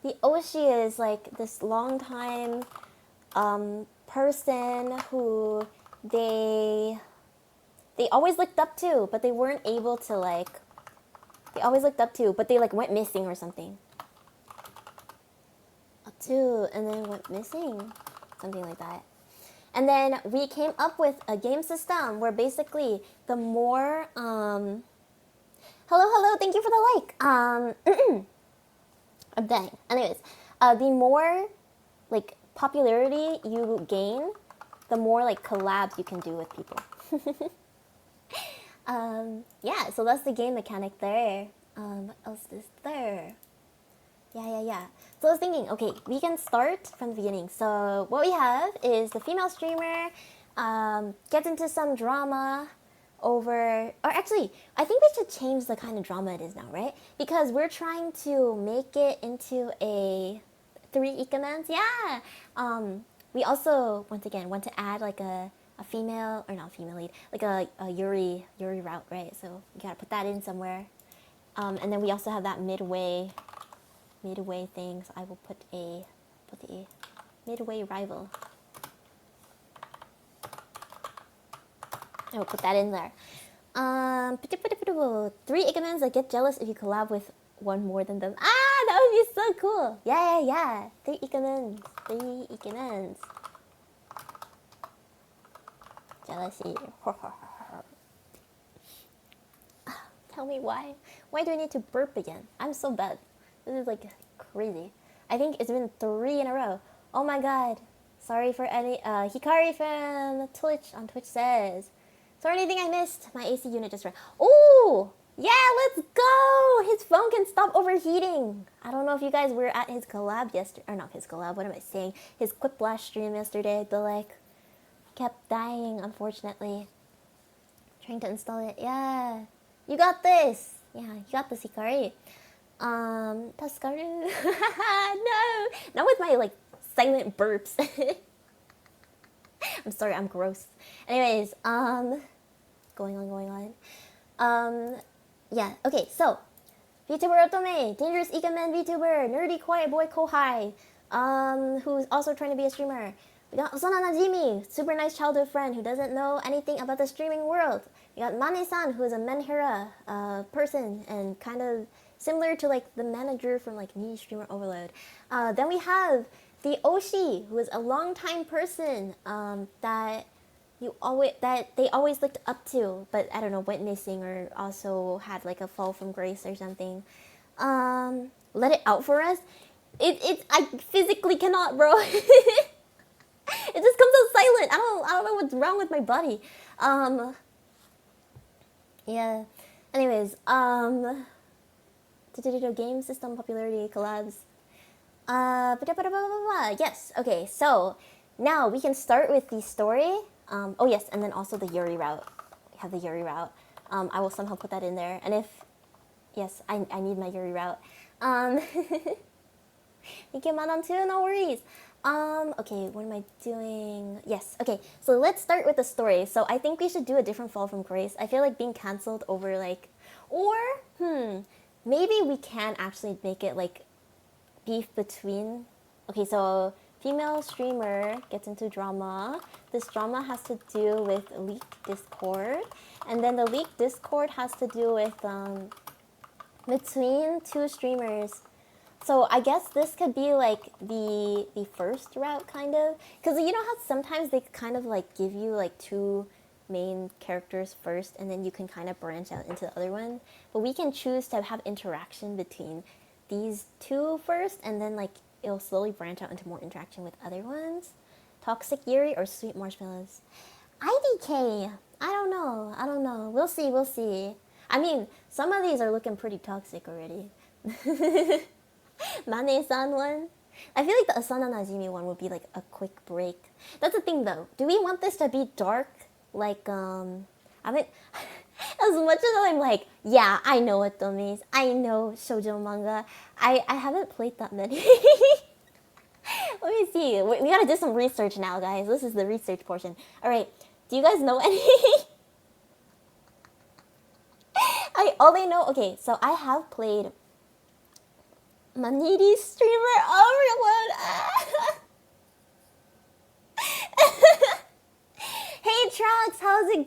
The Oshi is like this long time person who they always looked up to, but they weren't able to like, they always looked up to, but they like went missing or something. Up to, and then went missing, something like that. And then we came up with a game system where basically the more, hello, thank you for the like. I'm dying. Anyways, the more like popularity you gain, the more like collabs you can do with people. Yeah, so that's the game mechanic there. What else is there? Yeah. So I was thinking, okay, we can start from the beginning. So what we have is the female streamer gets into some drama over, or actually, I think we should change the kind of drama it is now, right? Because we're trying to make it into a 3 ikamens. Yeah. We also, once again, want to add like a female, or not female lead, like a Yuri route, right? So you gotta put that in somewhere. And then we also have that midway thing. So I will put the midway rival. I will put that in there. 3 ikamens that get jealous if you collab with one more than them. Ah, that would be so cool. Yeah. 3 ikamens. Jealousy. Tell me why. Why do I need to burp again? I'm so bad. This is like crazy. I think it's been 3 in a row. Oh my god. Sorry for any, Hikari from Twitch says, so anything I missed? My AC unit just ran. Ooh! Yeah, let's go! His phone can stop overheating. I don't know if you guys were at his collab yesterday, or not his collab, what am I saying? His Quiplash stream yesterday, but like, kept dying, unfortunately. Trying to install it. Yeah. You got this. Yeah, you got this, Hikari. Taskaru. No. Not with my, like, silent burps. I'm sorry, I'm gross. Anyways, going on. Yeah, okay, so Vtuber Otome, dangerous Ikemen Vtuber, nerdy quiet boy Kohai, who's also trying to be a streamer. We got Osana Najimi, super nice childhood friend who doesn't know anything about the streaming world. We got Mane-san, who is a Menhira person and kind of similar to like the manager from like Niche Streamer Overload. Then we have the Oshi, who is a longtime person that they always looked up to, but I don't know, went missing or also had like a fall from grace or something. Let it out for us. I physically cannot, bro. It just comes out silent. I don't know what's wrong with my body. Yeah. Anyways, game system popularity collabs. Yes. Okay. So now we can start with the story. Oh yes, and then also the Yuri route. We have the Yuri route. I will somehow put that in there. And if yes, I need my Yuri route. Thank you, Manon too. No worries. Okay, what am I doing? Yes, okay, so let's start with the story. So I think we should do a different fall from grace. I feel like being cancelled over like, or, maybe we can actually make it like beef between, okay, so female streamer gets into drama. This drama has to do with leaked Discord. And then the leaked Discord has to do with, between two streamers. So I guess this could be like the first route, kind of, because you know how sometimes they kind of like give you like two main characters first, and then you can kind of branch out into the other one. But we can choose to have interaction between these two first, and then like it'll slowly branch out into more interaction with other ones. Toxic Yuri or Sweet Marshmallows? IDK. I don't know. We'll see. I mean, some of these are looking pretty toxic already. Mane-san one. I feel like the Asana Najimi one would be like a quick break. That's the thing though. Do we want this to be dark? Like, I mean, as much as I'm like, yeah, I know Otomes, I know shoujo manga, I haven't played that many. Let me see. We gotta do some research now, guys. This is the research portion. Alright, do you guys know any? Okay, so I have played Manidi streamer. Oh my god. Hey Trax, how's it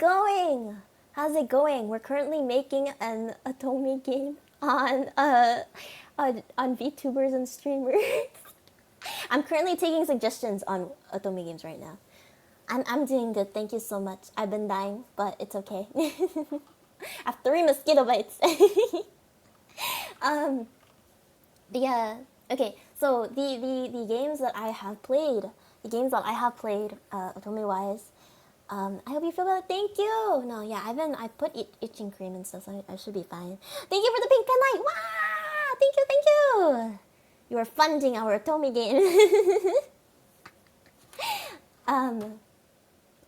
going? We're currently making an Otome game on VTubers and streamers. I'm currently taking suggestions on Otome games right now. I'm doing good, thank you so much. I've been dying, but it's okay. I have 3 mosquito bites. Yeah. Okay. So the games that I have played, Otome wise, I hope you feel better. Thank you. No, yeah, I put itching cream and stuff, so I should be fine. Thank you for the pink pen light. Wow! Thank you. You are funding our Otome game.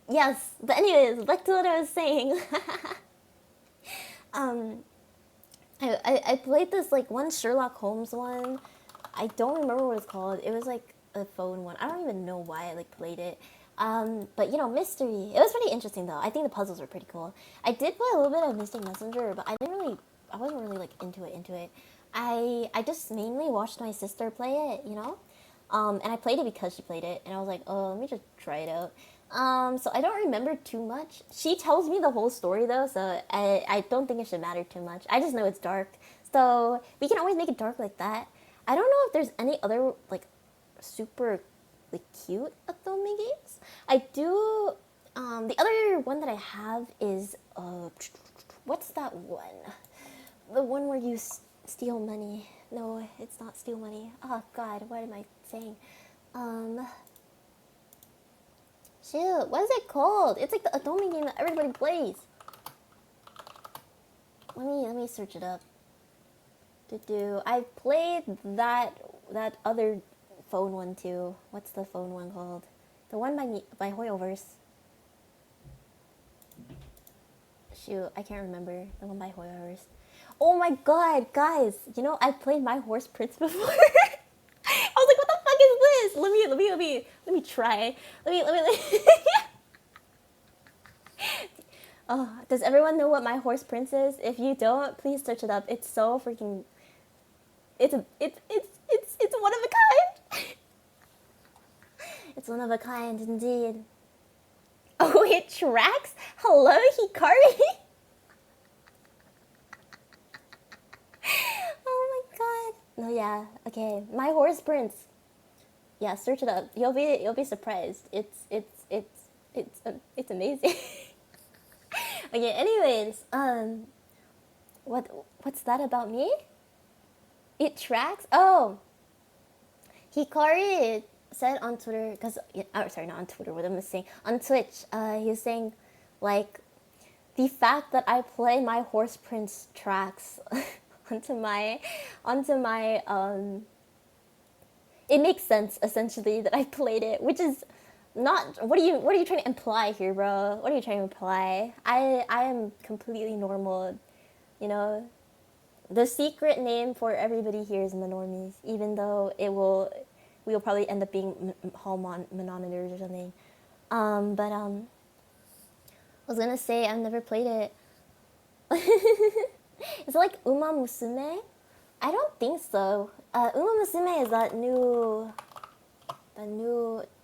Yes. But anyways, back to what I was saying. I played this like one Sherlock Holmes one. I don't remember what it's called. It was like a phone one. I don't even know why I like played it. But you know, mystery. It was pretty interesting though. I think the puzzles were pretty cool. I did play a little bit of Mystic Messenger, but I wasn't really like into it. I just mainly watched my sister play it, you know? And I played it because she played it, and I was like, oh, let me just try it out. So I don't remember too much. She tells me the whole story though, so I don't think it should matter too much. I just know it's dark, so we can always make it dark like that. I don't know if there's any other like super like cute Otome games. I do. The other one that I have is what's that one? The one where you steal money. No, it's not steal money. Oh God, what am I saying? Shoot, what is it called? It's like the Otome game that everybody plays. Let me search it up. I played that other phone one too. What's the phone one called? The one by Hoyoverse. shoot, I can't remember the one by Horse. Oh my god, guys! You know, I've played My Horse Prince before. I was like, what the fuck is this? Let me try. Let me. Oh, does everyone know what My Horse Prince is? If you don't, please search it up. It's so freaking. It's one of a kind. It's one of a kind indeed. Oh, it tracks? Hello, Hikari? Oh my god. No, yeah. Okay, My Horse Prince. Yeah, search it up. You'll be surprised. It's amazing. Okay, anyways, what's that about me? It tracks? Oh, Hikari said on Twitter, because, oh, sorry, not on Twitter, what am I saying? On Twitch, he was saying, like, the fact that I play My Horse Prince tracks onto my, it makes sense, essentially, that I played it, which is not, what are you trying to imply here, bro? What are you trying to imply? I am completely normal, you know? The secret name for everybody here is Manormies, even though we will probably end up being hall manometers or something. But I was gonna say I've never played it. Is it like Uma Musume? I don't think so. Uma Musume is that new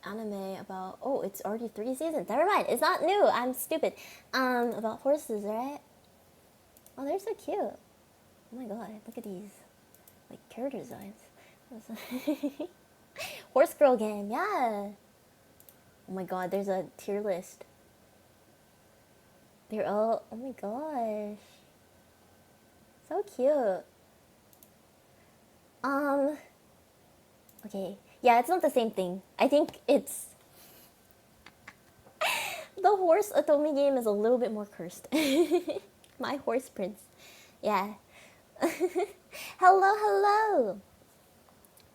anime about, oh, it's already 3 seasons. Never mind, it's not new. I'm stupid. About horses, right? Oh, they're so cute. Oh my god, look at these, like, character designs. Horse girl game, yeah. Oh my god, there's a tier list. They're all, oh my gosh, so cute. Okay, yeah, it's not the same thing. I think it's the horse Otome game is a little bit more cursed. My Horse Prince, yeah. Hello.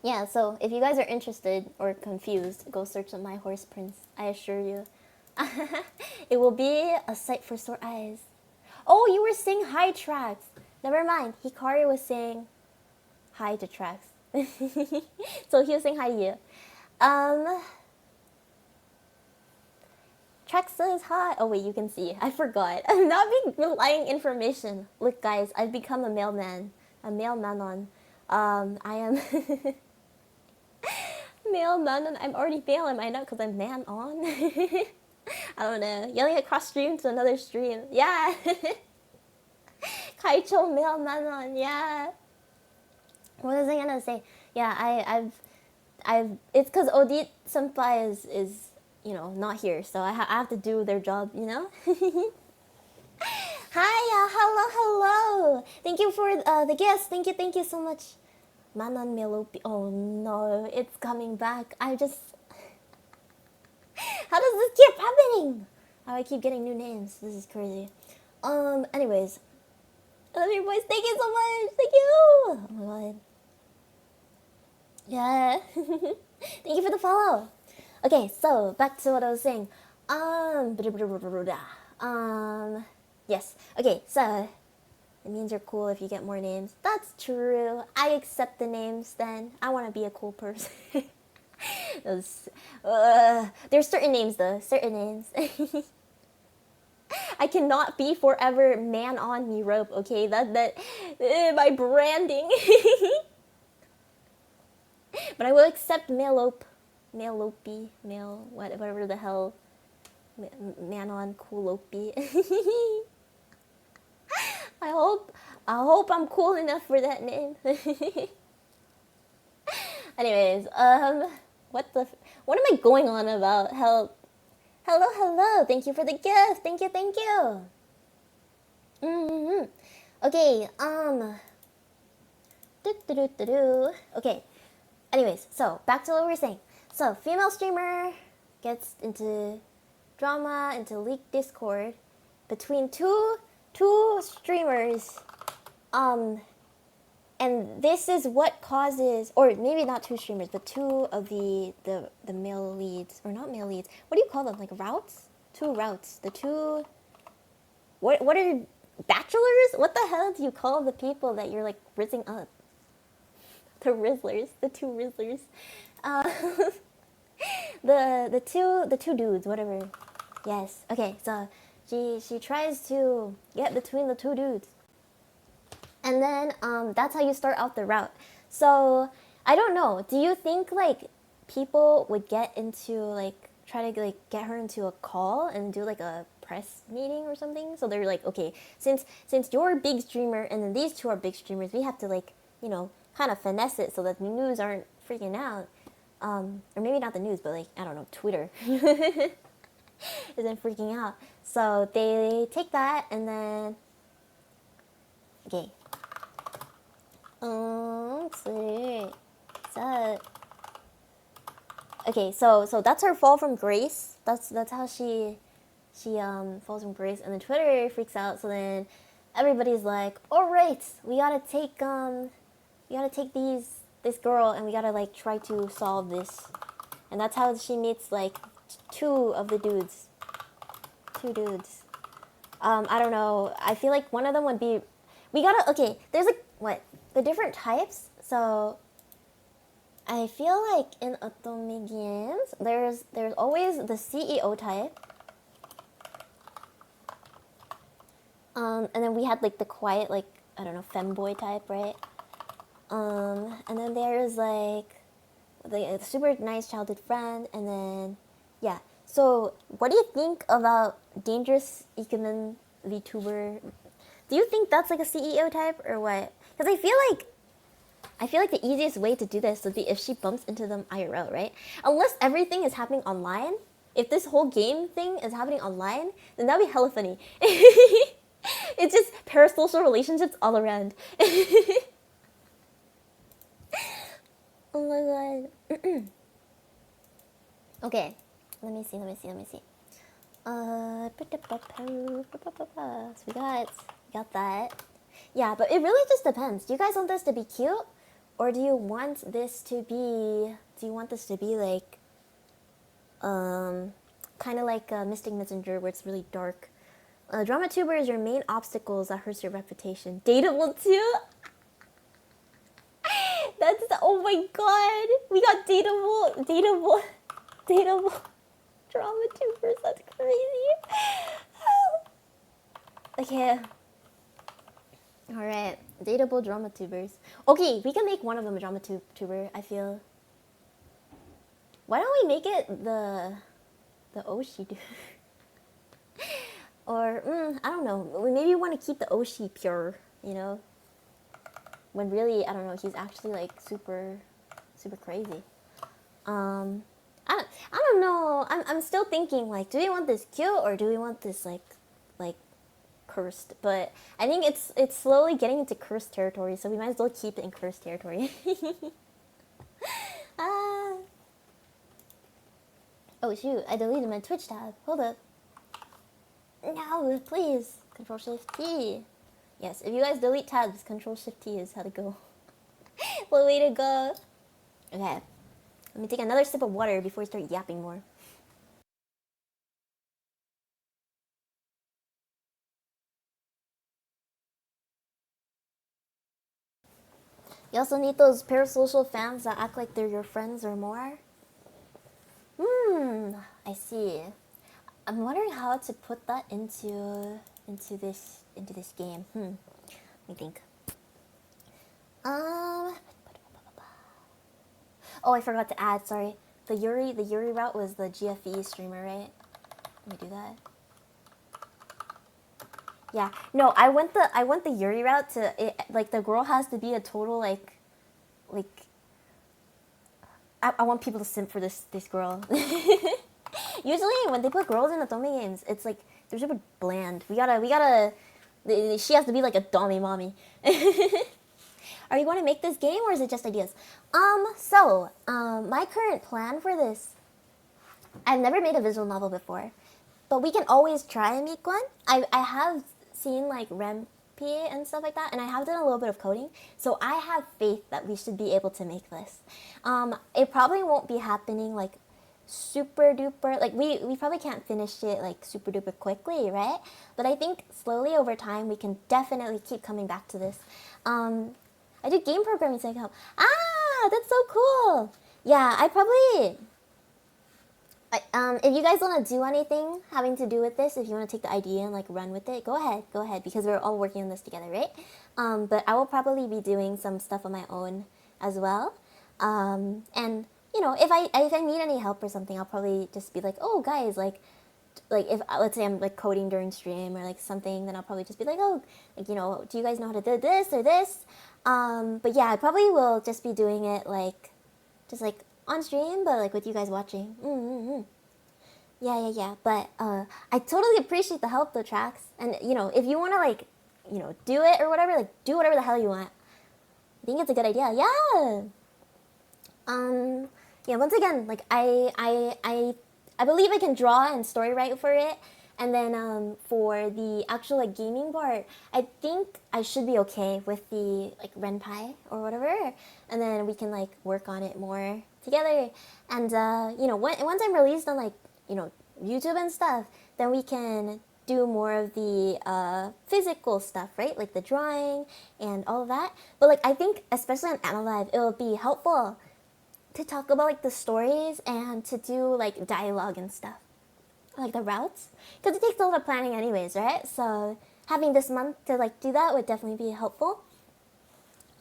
Yeah, so if you guys are interested or confused, go search up My Horse Prince. I assure you. It will be a sight for sore eyes. Oh, you were saying hi, Trax. Never mind. Hikari was saying hi to Trax. So he was saying hi to you. Trax says hi. Oh wait, you can see. I forgot. I'm not being relying information. Look, guys, I've become a mailman. A male Manon. I am male Manon. I'm already male, am I not? Because I'm man on. I don't know. Yelling across stream to another stream. Yeah. Kaicho male Manon. Yeah. What was I gonna say? Yeah, I've. It's because Odit Senpai is you know, not here, so I have to do their job, you know? Hi, hello. Thank you for the guest. Thank you so much. Manon Merope. Oh no, it's coming back. How does this keep happening? How I keep getting new names. This is crazy. Anyways. I love your voice. Thank you so much. Thank you. Oh my god. Yeah. Thank you for the follow. Okay, so back to what I was saying. Yes. Okay, so it means you're cool if you get more names. That's true. I accept the names then. I want to be a cool person. There's certain names though. Certain names. I cannot be forever Manon Merope. Okay, that my branding. But I will accept Merope. Whatever the hell, Manon Coolope. I hope I'm cool enough for that name. Anyways, what am I going on about? Help. Hello. Thank you for the gift. Thank you. Okay, Okay. Anyways, so back to what we were saying. So, female streamer gets into drama, into leaked Discord between two streamers. And this is what causes, or maybe not two streamers, but two of the male leads, or not male leads. What do you call them? Like routes? Two routes. The two What are bachelors? What the hell do you call the people that you're like rizzing up? The Rizzlers, the two Rizzlers. Uh, the two dudes, whatever. Yes. Okay. So she tries to get between the two dudes, and then that's how you start out the route. So I don't know. Do you think like people would get into like try to like get her into a call and do like a press meeting or something? So they're like, okay, since you're a big streamer and then these two are big streamers, we have to like kind of finesse it so that the news aren't freaking out. Or maybe not the news, but like I don't know, Twitter isn't freaking out. So they take that and then okay. Let's see. So okay, so that's her fall from grace. That's how she falls from grace, and then Twitter freaks out. So then everybody's like, all right, we gotta take this girl and we gotta like try to solve this. And that's how she meets like two dudes. I don't know. I feel like one of them would be, okay, there's like what the different types. So I feel like in Otome games there's always the CEO type. And then we had like the quiet, like I don't know, femboy type, right? And then there's like the super nice childhood friend, and then yeah. So what do you think about dangerous ikemen Vtuber? Do you think that's like a CEO type or what? Because I feel like the easiest way to do this would be if she bumps into them IRL, right? Unless everything is happening online. If this whole game thing is happening online, then that'd be hella funny. It's just parasocial relationships all around. Oh my god. Okay, let me see. So we got that. Yeah, but it really just depends. Do you guys want this to be cute, or do you want this to be like, kind of like Mystic Messenger, where it's really dark? Drama tuber is your main obstacles that hurts your reputation. Dateable too. That's oh my god. We got dateable drama tubers. That's crazy. Okay. All right, dateable drama tubers. Okay, we can make one of them a drama tuber. I feel. Why don't we make it the Oshi dude? Or I don't know. Maybe we want to keep the Oshi pure, you know. When really, I don't know, he's actually like super crazy. I don't know. I'm still thinking like, do we want this cute or do we want this like cursed? But I think it's slowly getting into cursed territory, so we might as well keep it in cursed territory. Oh shoot! I deleted my Twitch tab. Hold up. No, please. Control Shift T. Yes, if you guys delete tabs, Control Shift T is how to go. What way to go? Okay, let me take another sip of water before we start yapping more. You also need those parasocial fans that act like they're your friends or more. I see. I'm wondering how to put that into this game. Let me think. Oh, I forgot to add. Sorry, the Yuri route was the GFE streamer, right? Let me do that. Yeah, no, I went the Yuri route to it. Like the girl has to be a total like. I want people to simp for this girl. Usually when they put girls in Otome games, it's like they're super bland. We gotta. She has to be like a dommy mommy. Are you going to make this game or is it just ideas? My current plan for this, I've never made a visual novel before, but we can always try and make one. I have seen like Remp and stuff like that, and I have done a little bit of coding, so I have faith that we should be able to make this. It probably won't be happening like super duper, like we probably can't finish it like super duper quickly, right? But I think slowly over time we can definitely keep coming back to this. I do game programming psycho. Ah, that's so cool. Yeah, I probably if you guys want to do anything having to do with this, if you want to take the idea and like run with it, go ahead, because we're all working on this together, right? But I will probably be doing some stuff on my own as well. And you know, if I need any help or something, I'll probably just be like, oh guys, like if let's say I'm like coding during stream or like something, then I'll probably just be like, oh, like, you know, do you guys know how to do this or this? But yeah, I probably will just be doing it like just like on stream, but like with you guys watching. Yeah. But I totally appreciate the help though, Tracks. And you know, if you want to like, you know, do it or whatever, like do whatever the hell you want. I think it's a good idea. Yeah. Yeah. Once again, like I believe I can draw and story write for it. And then for the actual like gaming part, I think I should be okay with the like Renpai or whatever, and then we can like work on it more together. And you know, once I'm released on like, you know, YouTube and stuff, then we can do more of the physical stuff, right? Like the drawing and all of that. But like I think especially on AniLive, it will be helpful to talk about like the stories and to do like dialogue and stuff, like the routes, because it takes a lot of planning anyways, right? So having this month to like do that would definitely be helpful.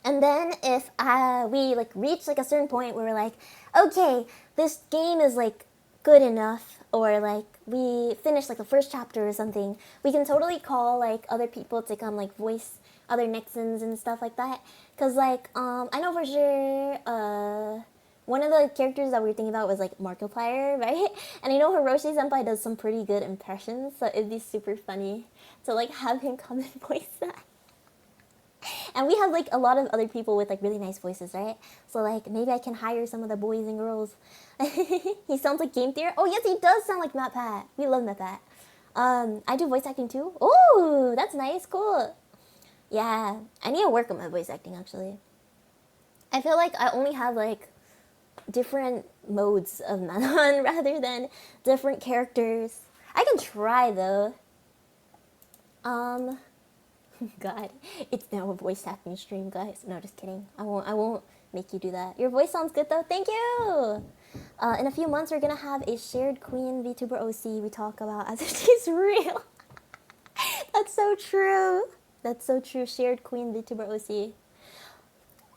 And then if we like reach like a certain point where we're like, okay, this game is like good enough, or like we finish like the first chapter or something, we can totally call like other people to come like voice other Nexans and stuff like that. Cause like I know for sure one of the characters that we were thinking about was like Markiplier, right? And I know Hiroshi Senpai does some pretty good impressions, so it'd be super funny to like have him come and voice that. And we have like a lot of other people with like really nice voices, right? So like maybe I can hire some of the boys and girls. He sounds like Game Theory. Oh yes, he does sound like Matt Pat. We love Matt Pat. I do voice acting too. Oh, that's nice, cool. Yeah, I need to work on my voice acting actually. I feel like I only have like different modes of Manon rather than different characters. I can try though. God, it's now a voice acting stream, guys. No, just kidding. I won't make you do that. Your voice sounds good though. Thank you. In a few months, we're gonna have a shared Queen Vtuber OC we talk about as if she's real. That's so true. That's so true. Shared Queen Vtuber OC.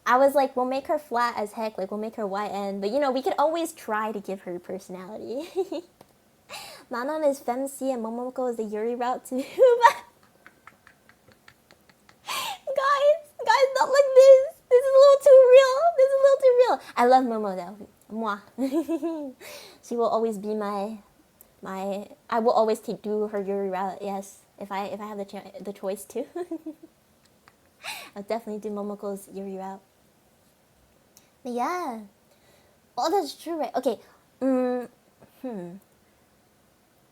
I was like, we'll make her flat as heck. Like, we'll make her YN. But you know, we could always try to give her personality. Manon is femc and Momoko is the Yuri route too. Guys, not like this. This is a little too real. This is a little too real. I love Momo though. Mwah. She will always be my. I will always do her Yuri route. Yes, if I have the choice to. I'll definitely do Momoko's Yuri route. But yeah. Oh, that's true, right? Okay.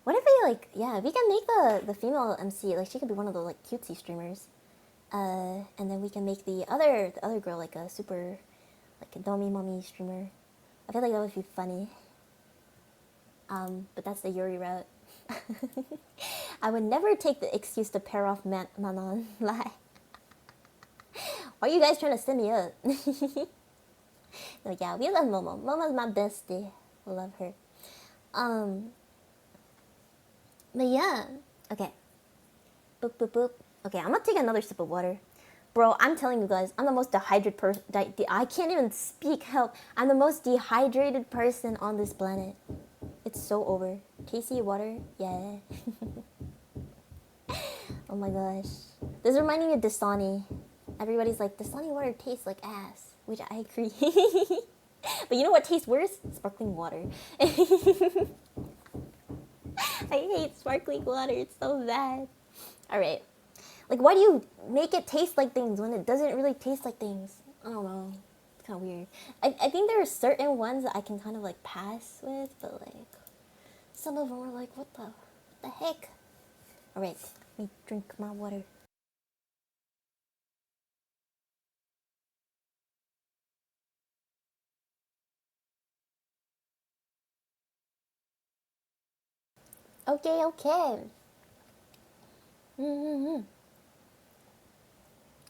What if we like? Yeah, we can make the female MC like she could be one of the like cutesy streamers. And then we can make the other girl like a super, like a Domi Mommy streamer. I feel like that would be funny. But that's the Yuri route. I would never take the excuse to pair off Manon. Lie. Why are you guys trying to set me up? No, yeah, we love Momo. Momo's my bestie. I love her. But yeah. Okay. Boop, boop, boop. Okay, I'm gonna take another sip of water. Bro, I'm telling you guys, I'm the most dehydrated person. I can't even speak, help. I'm the most dehydrated person on this planet. It's so over. Tasty water? Yeah. Oh my gosh. This is reminding me of Dasani. Everybody's like, Dasani water tastes like ass. Which I agree. But you know what tastes worse? Sparkling water. I hate sparkling water. It's so bad. Alright. Like, why do you make it taste like things when it doesn't really taste like things? I don't know. It's kind of weird. I think there are certain ones that I can kind of, like, pass with, but, like, some of them are like, what the heck? Alright, let me drink my water. Okay, okay.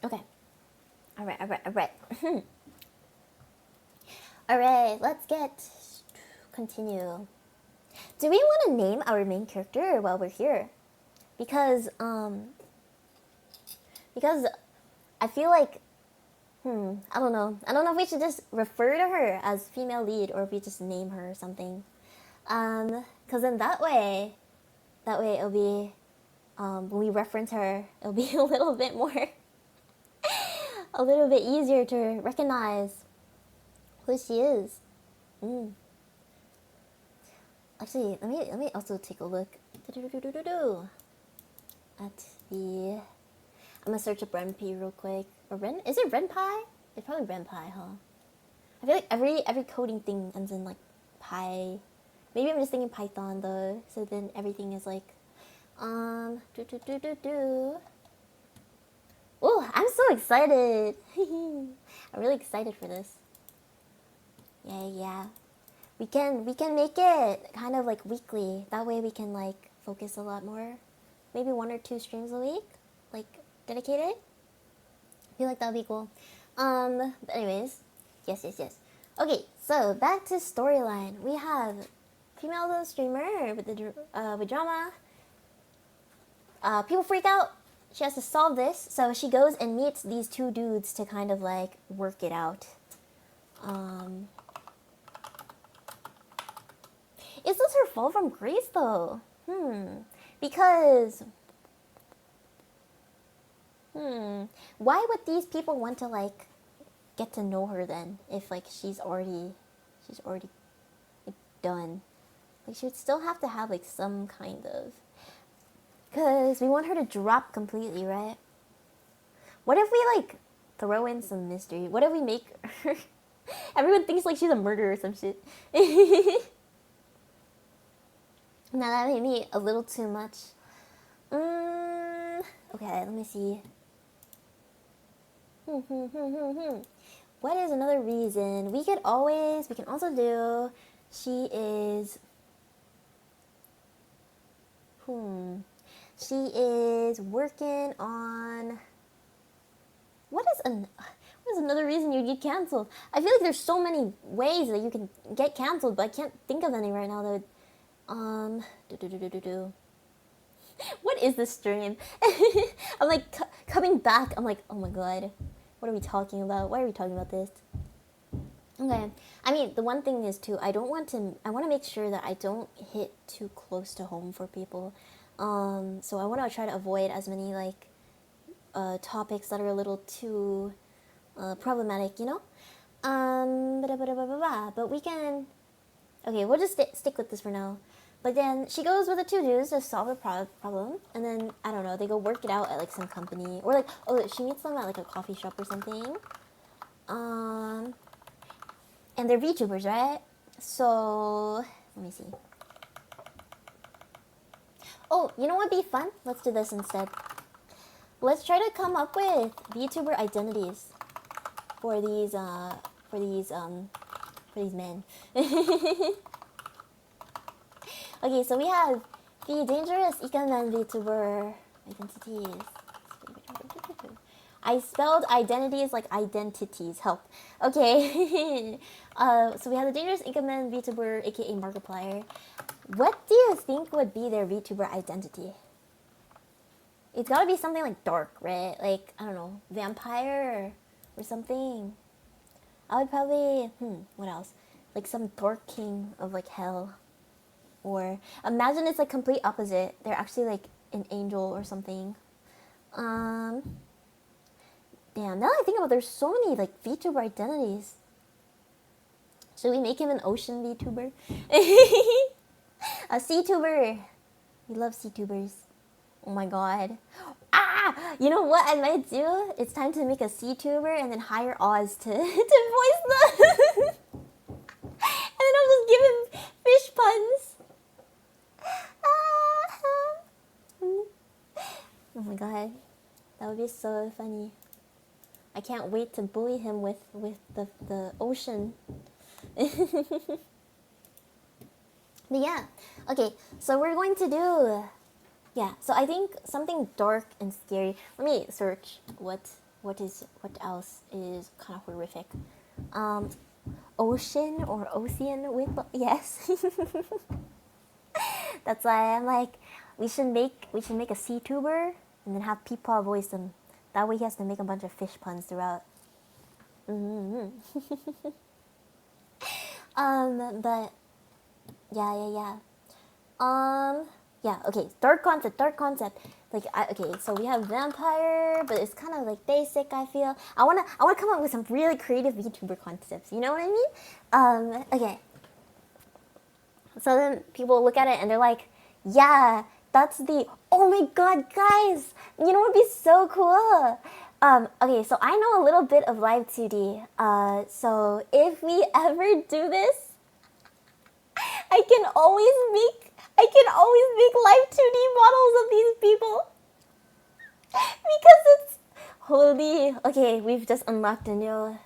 Okay. Alright. Alright, let's continue. Do we want to name our main character while we're here? Because I feel like, I don't know. I don't know if we should just refer to her as female lead or if we just name her or something. Because then that way it'll be, when we reference her, it'll be a little bit more, a little bit easier to recognize who she is. Actually, let me also take a look at the. I'm gonna search up Renpy real quick. Or Ren? Is it Renpy? It's probably Renpy, huh? I feel like every coding thing ends in like Pi. Maybe I'm just thinking Python though. So then everything is like, Oh, I'm so excited. I'm really excited for this. Yeah. We can make it kind of like weekly. That way we can like focus a lot more. Maybe 1 or 2 streams a week, like dedicated. I feel like that'd be cool. But anyways, yes. Okay, so back to storyline. We have female streamer with drama. People freak out. She has to solve this, so she goes and meets these 2 dudes to kind of like work it out. Is this her fall from grace though? Because why would these people want to like get to know her then if like she's already like, done? Like she would still have to have like some kind of, because we want her to drop completely, right? What if we like throw in some mystery? What if we make her everyone thinks like she's a murderer or some shit? Now that made me a little too much. Okay, let me see. What is another reason? We can also do, she is working on, what is another reason you'd get canceled? I feel like there's so many ways that you can get canceled, but I can't think of any right now that would, what is this stream? I'm like coming back. I'm like, oh my god, what are we talking about? Why are we talking about this? Okay, I mean the one thing is too, I want to make sure that I don't hit too close to home for people. So I want to try to avoid as many like topics that are a little too problematic, you know. But we can. Okay, we'll just stick with this for now. But then she goes with the 2 dudes to solve the problem, and then I don't know, they go work it out at like some company, or like, oh, she meets them at like a coffee shop or something. And they're VTubers, right? So let me see. Oh, you know what'd be fun? Let's do this instead. Let's try to come up with VTuber identities for these men. Okay, so we have the dangerous Ikamen VTuber identities. I spelled identities like identities. Help. Okay. So we have the dangerous Ikamen VTuber, aka Markiplier. What do you think would be their VTuber identity? It's gotta be something like dark, right? Like, I don't know, vampire or something. I would probably, what else? Like some dark king of like hell. Or imagine it's like complete opposite. They're actually like an angel or something. Damn, now that I think about it, there's so many like VTuber identities. Should we make him an ocean VTuber? A SeaTuber. We love SeaTubers. Oh my god. Ah! You know what I might do? It's time to make a SeaTuber and then hire Oz to voice them. And then I'll just give him fish puns. Oh my god, that would be so funny. I can't wait to bully him with the ocean. But yeah, okay, so we're going to do, yeah, so I think something dark and scary. Let me search what else is kind of horrific. Ocean or ocean with, yes. That's why I'm like, we should make a Vtuber and then have Peepaw voice them. That way he has to make a bunch of fish puns throughout. But yeah. Yeah, okay, dark concept. Like, okay, so we have vampire, but it's kind of like basic, I feel. I wanna come up with some really creative VTuber concepts, you know what I mean? Okay. So then people look at it and they're like, yeah, that's the, oh my god, guys, you know what would be so cool? Okay, so I know a little bit of Live 2D. So if we ever do this, I can always make Live 2D models of these people. Because it's, holy, okay, we've just unlocked a new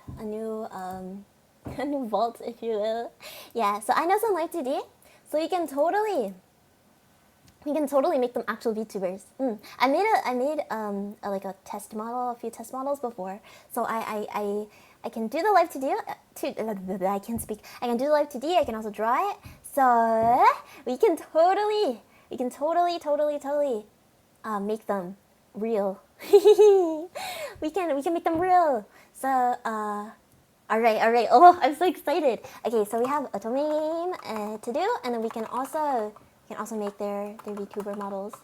vault, if you will. Yeah, so I know some Live 2D, so we can totally make them actual VTubers. I made like a test model, a few test models before, so I can do the Live 2D. I can't speak. I can do the Live 2D. I can also draw it. So we can totally make them real. we can make them real. So all right. Oh, I'm so excited. Okay, so we have Otome game to do, and then we can also make their VTuber models.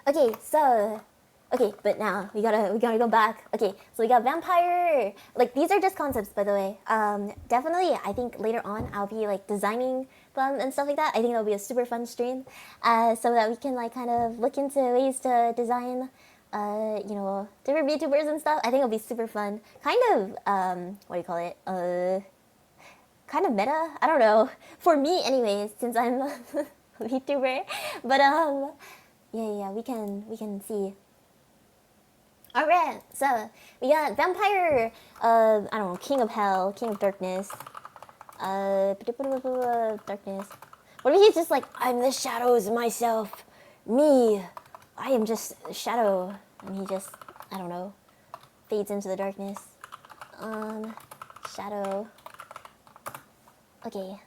Okay, so but now we gotta go back. Okay, so we got vampire. Like, these are just concepts, by the way. Definitely, I think later on I'll be like designing them and stuff like that. I think it'll be a super fun stream, so that we can like kind of look into ways to design, you know, different VTubers and stuff. I think it'll be super fun. Kind of, what do you call it? Kind of meta. I don't know. For me, anyways, since I'm a VTuber. But yeah, we can see. Alright, so we got vampire, I don't know, king of hell, king of darkness, darkness. What if he's just like, I'm the shadows myself, me, I am just shadow, and he just, I don't know, fades into the darkness. Shadow. Okay.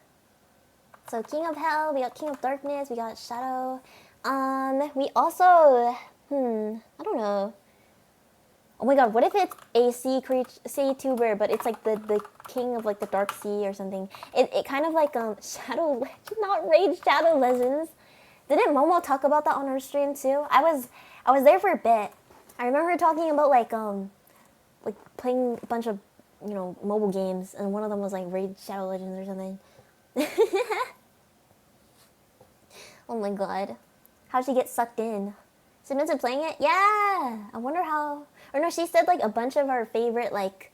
So king of hell, we got king of darkness, we got shadow. We also, I don't know. Oh my god, what if it's a sea tuber, but it's like the king of like the dark sea or something? It kind of like Shadow Legends, not Raid Shadow Legends. Didn't Momo talk about that on her stream too? I was there for a bit. I remember her talking about like playing a bunch of, you know, mobile games, and one of them was like Raid Shadow Legends or something. Oh my god. How'd she get sucked in? She's been playing it? Yeah! I wonder how... Or no, she said like a bunch of our favorite, like,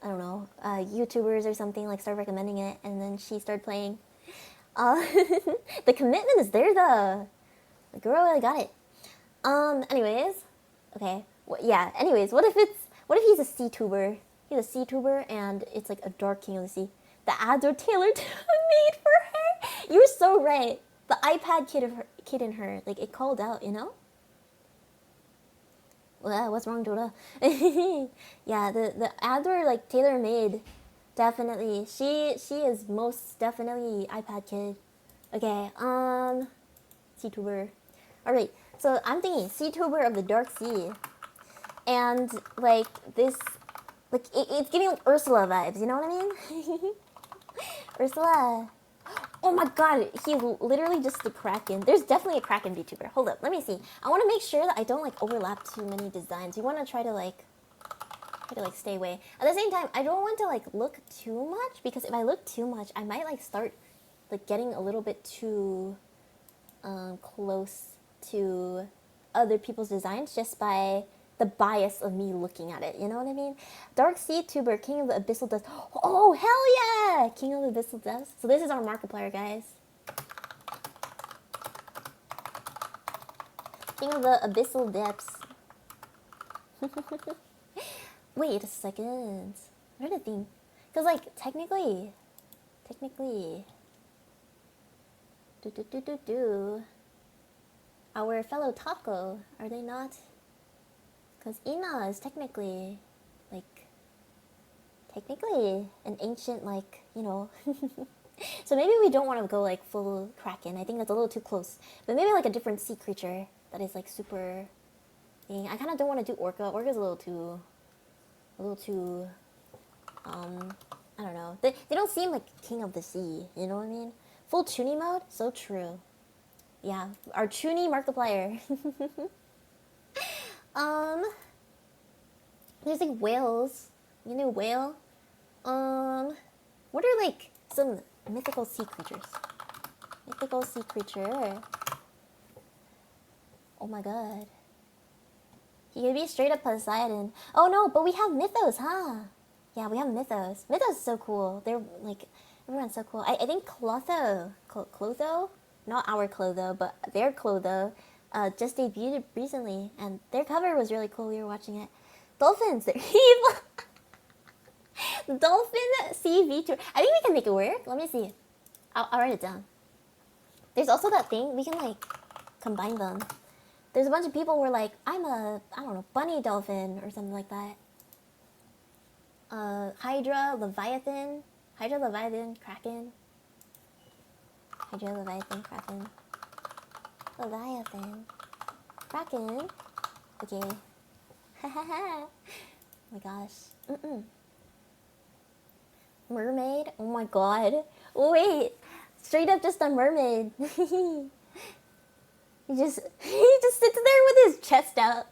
I don't know, YouTubers or something, like, started recommending it, and then she started playing. The commitment is there, though. The girl really got it. Anyways. Okay. Yeah, anyways, what if he's a sea tuber? He's a sea tuber, and it's like a dark king of the sea. The ads are tailored made for her! You're so right. The iPad kid in her, like, it called out, you know? Well, what's wrong, Dora? Yeah, the ads were like tailor made. Definitely. She is most definitely iPad kid. Okay, Seatuber. Alright, so I'm thinking Seatuber of the Dark Sea. And like this, like it's giving like Ursula vibes, you know what I mean? Ursula. Oh my god, he's literally just a Kraken. There's definitely a Kraken VTuber. Hold up, let me see. I want to make sure that I don't like overlap too many designs. You want to try to like stay away. At the same time, I don't want to like look too much, because if I look too much, I might like start like getting a little bit too close to other people's designs just by the bias of me looking at it, you know what I mean? Dark Sea Tuber, King of the Abyssal Depths. Oh, hell yeah! King of the Abyssal Depths. So this is our Markiplier, guys. King of the Abyssal Depths. Wait a second. What did I think? Cause like technically, our fellow taco, are they not? Cause Ina is technically an ancient, like, you know. So maybe we don't want to go like full Kraken. I think that's a little too close. But maybe like a different sea creature that is like super thing. I kind of don't want to do Orca. Orca's a little too, I don't know. They don't seem like king of the sea, you know what I mean? Full Chuny mode? So true. Yeah, our Chuny Markiplier. There's like whales. You know whale? What are like some mythical sea creatures? Mythical sea creature. Oh my god. He could be straight up Poseidon. Oh no, but we have Mythos, huh? Yeah, we have Mythos. Mythos is so cool. They're like, everyone's so cool. I think Clotho, not our Clotho, but their Clotho, just debuted recently, and their cover was really cool. We were watching it. Dolphins, they're evil. Dolphin Sea Vtuber. I think we can make it work. Let me see. I'll write it down. There's also that thing, we can like combine them. There's a bunch of people who were like, I'm a, I don't know, bunny dolphin or something like that. Hydra, Leviathan, Kraken. Hydra, Leviathan, Kraken. Leviathan. Kraken. Okay. Oh my gosh. Mermaid? Oh my god. Wait. Straight up just a mermaid. He just sits there with his chest out.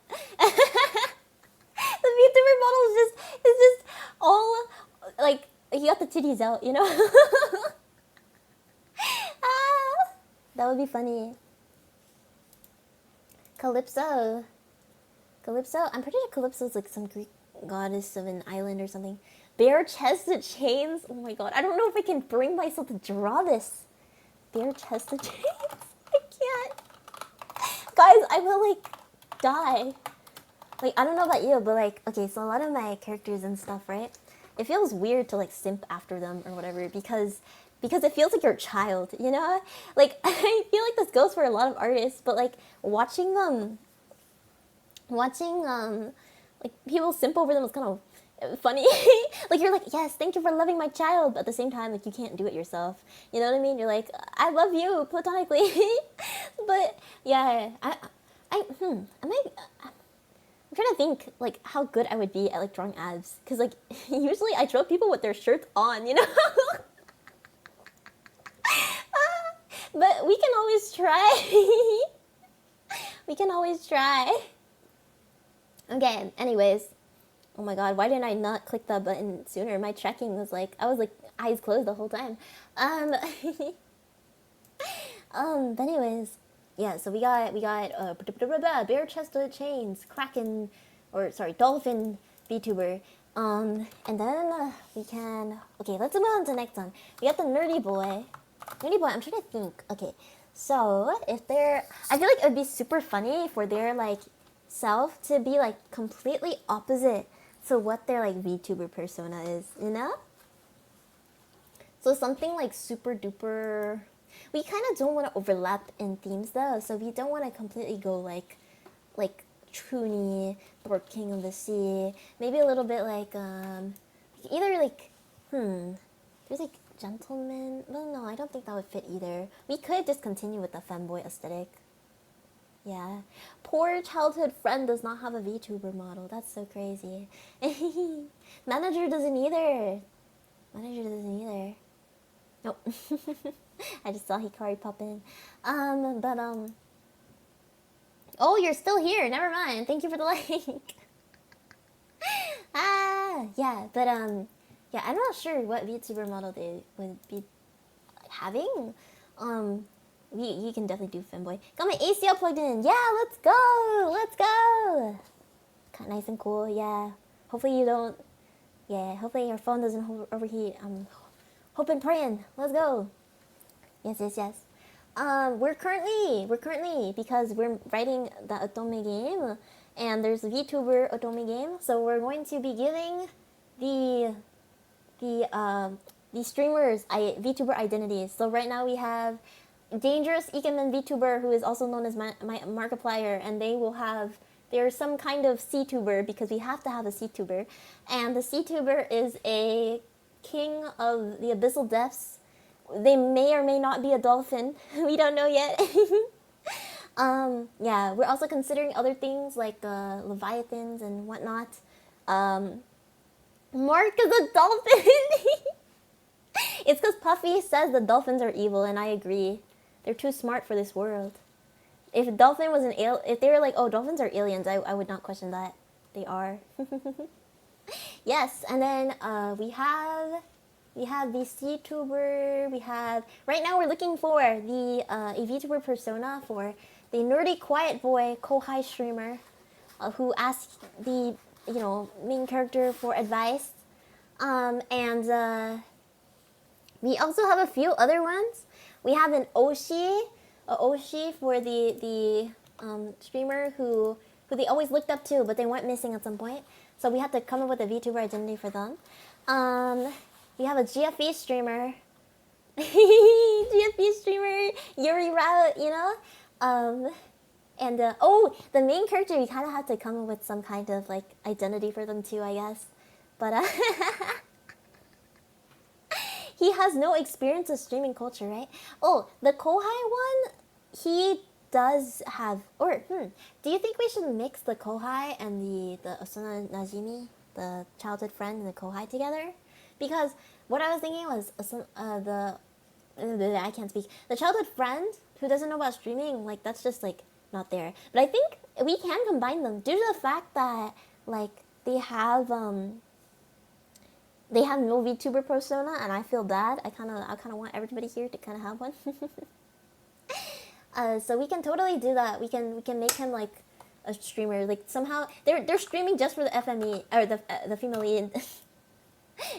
The VTuber model is just all like he got the titties out, you know? That would be funny. Calypso. I'm pretty sure Calypso is like some Greek goddess of an island or something. Bare-chested chains. Oh my god, I don't know if I can bring myself to draw this. Bare-chested chains. I can't. Guys, I will like die. Like, I don't know about you, but like, okay, so a lot of my characters and stuff, right? It feels weird to like simp after them or whatever because it feels like you're a child, you know? Like, I feel like this goes for a lot of artists, but like watching like people simp over them is kind of funny. Like, you're like, yes, thank you for loving my child, but at the same time, like, you can't do it yourself. You know what I mean? You're like, I love you platonically. But yeah, I'm trying to think like how good I would be at like drawing abs, because like usually I draw people with their shirts on, you know. But we can always try. We can always try. Okay, anyways. Oh my god, why didn't I not click that button sooner? My tracking was like, I was like eyes closed the whole time. But anyways, yeah, so we got bare-chested chains, Kraken, or sorry, dolphin VTuber. And then we can, okay, let's move on to the next one. We got the nerdy boy, I'm trying to think. Okay, so if they're, I feel like it would be super funny for their like self to be like completely opposite to what their like VTuber persona is, you know? So something like super duper. We kind of don't want to overlap in themes though, so we don't want to completely go like Truny or King of the Sea. Maybe a little bit like either like there's like gentleman. Well, no, I don't think that would fit either. We could just continue with the femboy aesthetic. Yeah. Poor childhood friend does not have a VTuber model. That's so crazy. Manager doesn't either. Nope. I just saw Hikari pop in. Oh, you're still here. Never mind. Thank you for the like. Yeah, but yeah, I'm not sure what VTuber model they would be having. You can definitely do femboy. Got my ACL plugged in. Yeah, let's go. Kind of nice and cool. Yeah. Hopefully you don't. Yeah. Hopefully your phone doesn't overheat. Hoping, praying. Let's go. Yes. We're currently because we're writing the Otome game, and there's a VTuber Otome game, so we're going to be giving the the streamers VTuber identities. So right now we have Dangerous Ikemen VTuber, who is also known as my Markiplier, and they're some kind of C-tuber because we have to have a C-tuber, and the C-tuber is a king of the abyssal depths. They may or may not be a dolphin. We don't know yet. Yeah, we're also considering other things like leviathans and whatnot. Mark is a dolphin. It's because Puffy says the dolphins are evil, and I agree. They're too smart for this world. If a dolphin was if they were like, oh, dolphins are aliens, I would not question that. They are. Yes, and then we have the C-tuber. Right now we're looking for the a VTuber persona for the nerdy quiet boy Kohai streamer, who asks the main character for advice, and we also have a few other ones. We have an Oshi for the streamer who they always looked up to, but they went missing at some point. So we had to come up with a VTuber identity for them. We have a GFE streamer. GFE streamer, Yuri Route, and the main character, we kind of had to come up with some kind of like identity for them too, I guess. But he has no experience of streaming culture, right? Oh, the Kohai one, he does have, do you think we should mix the Kohai and the Osuna Najimi, the childhood friend, and the Kohai together? Because what I was thinking was I can't speak. The childhood friend who doesn't know about streaming, like that's just like not there. But I think we can combine them due to the fact that like they have no VTuber persona, and I feel bad. I kind of want everybody here to kind of have one. So we can totally do that. We can make him like a streamer. Like somehow they're streaming just for the FME or the female lead.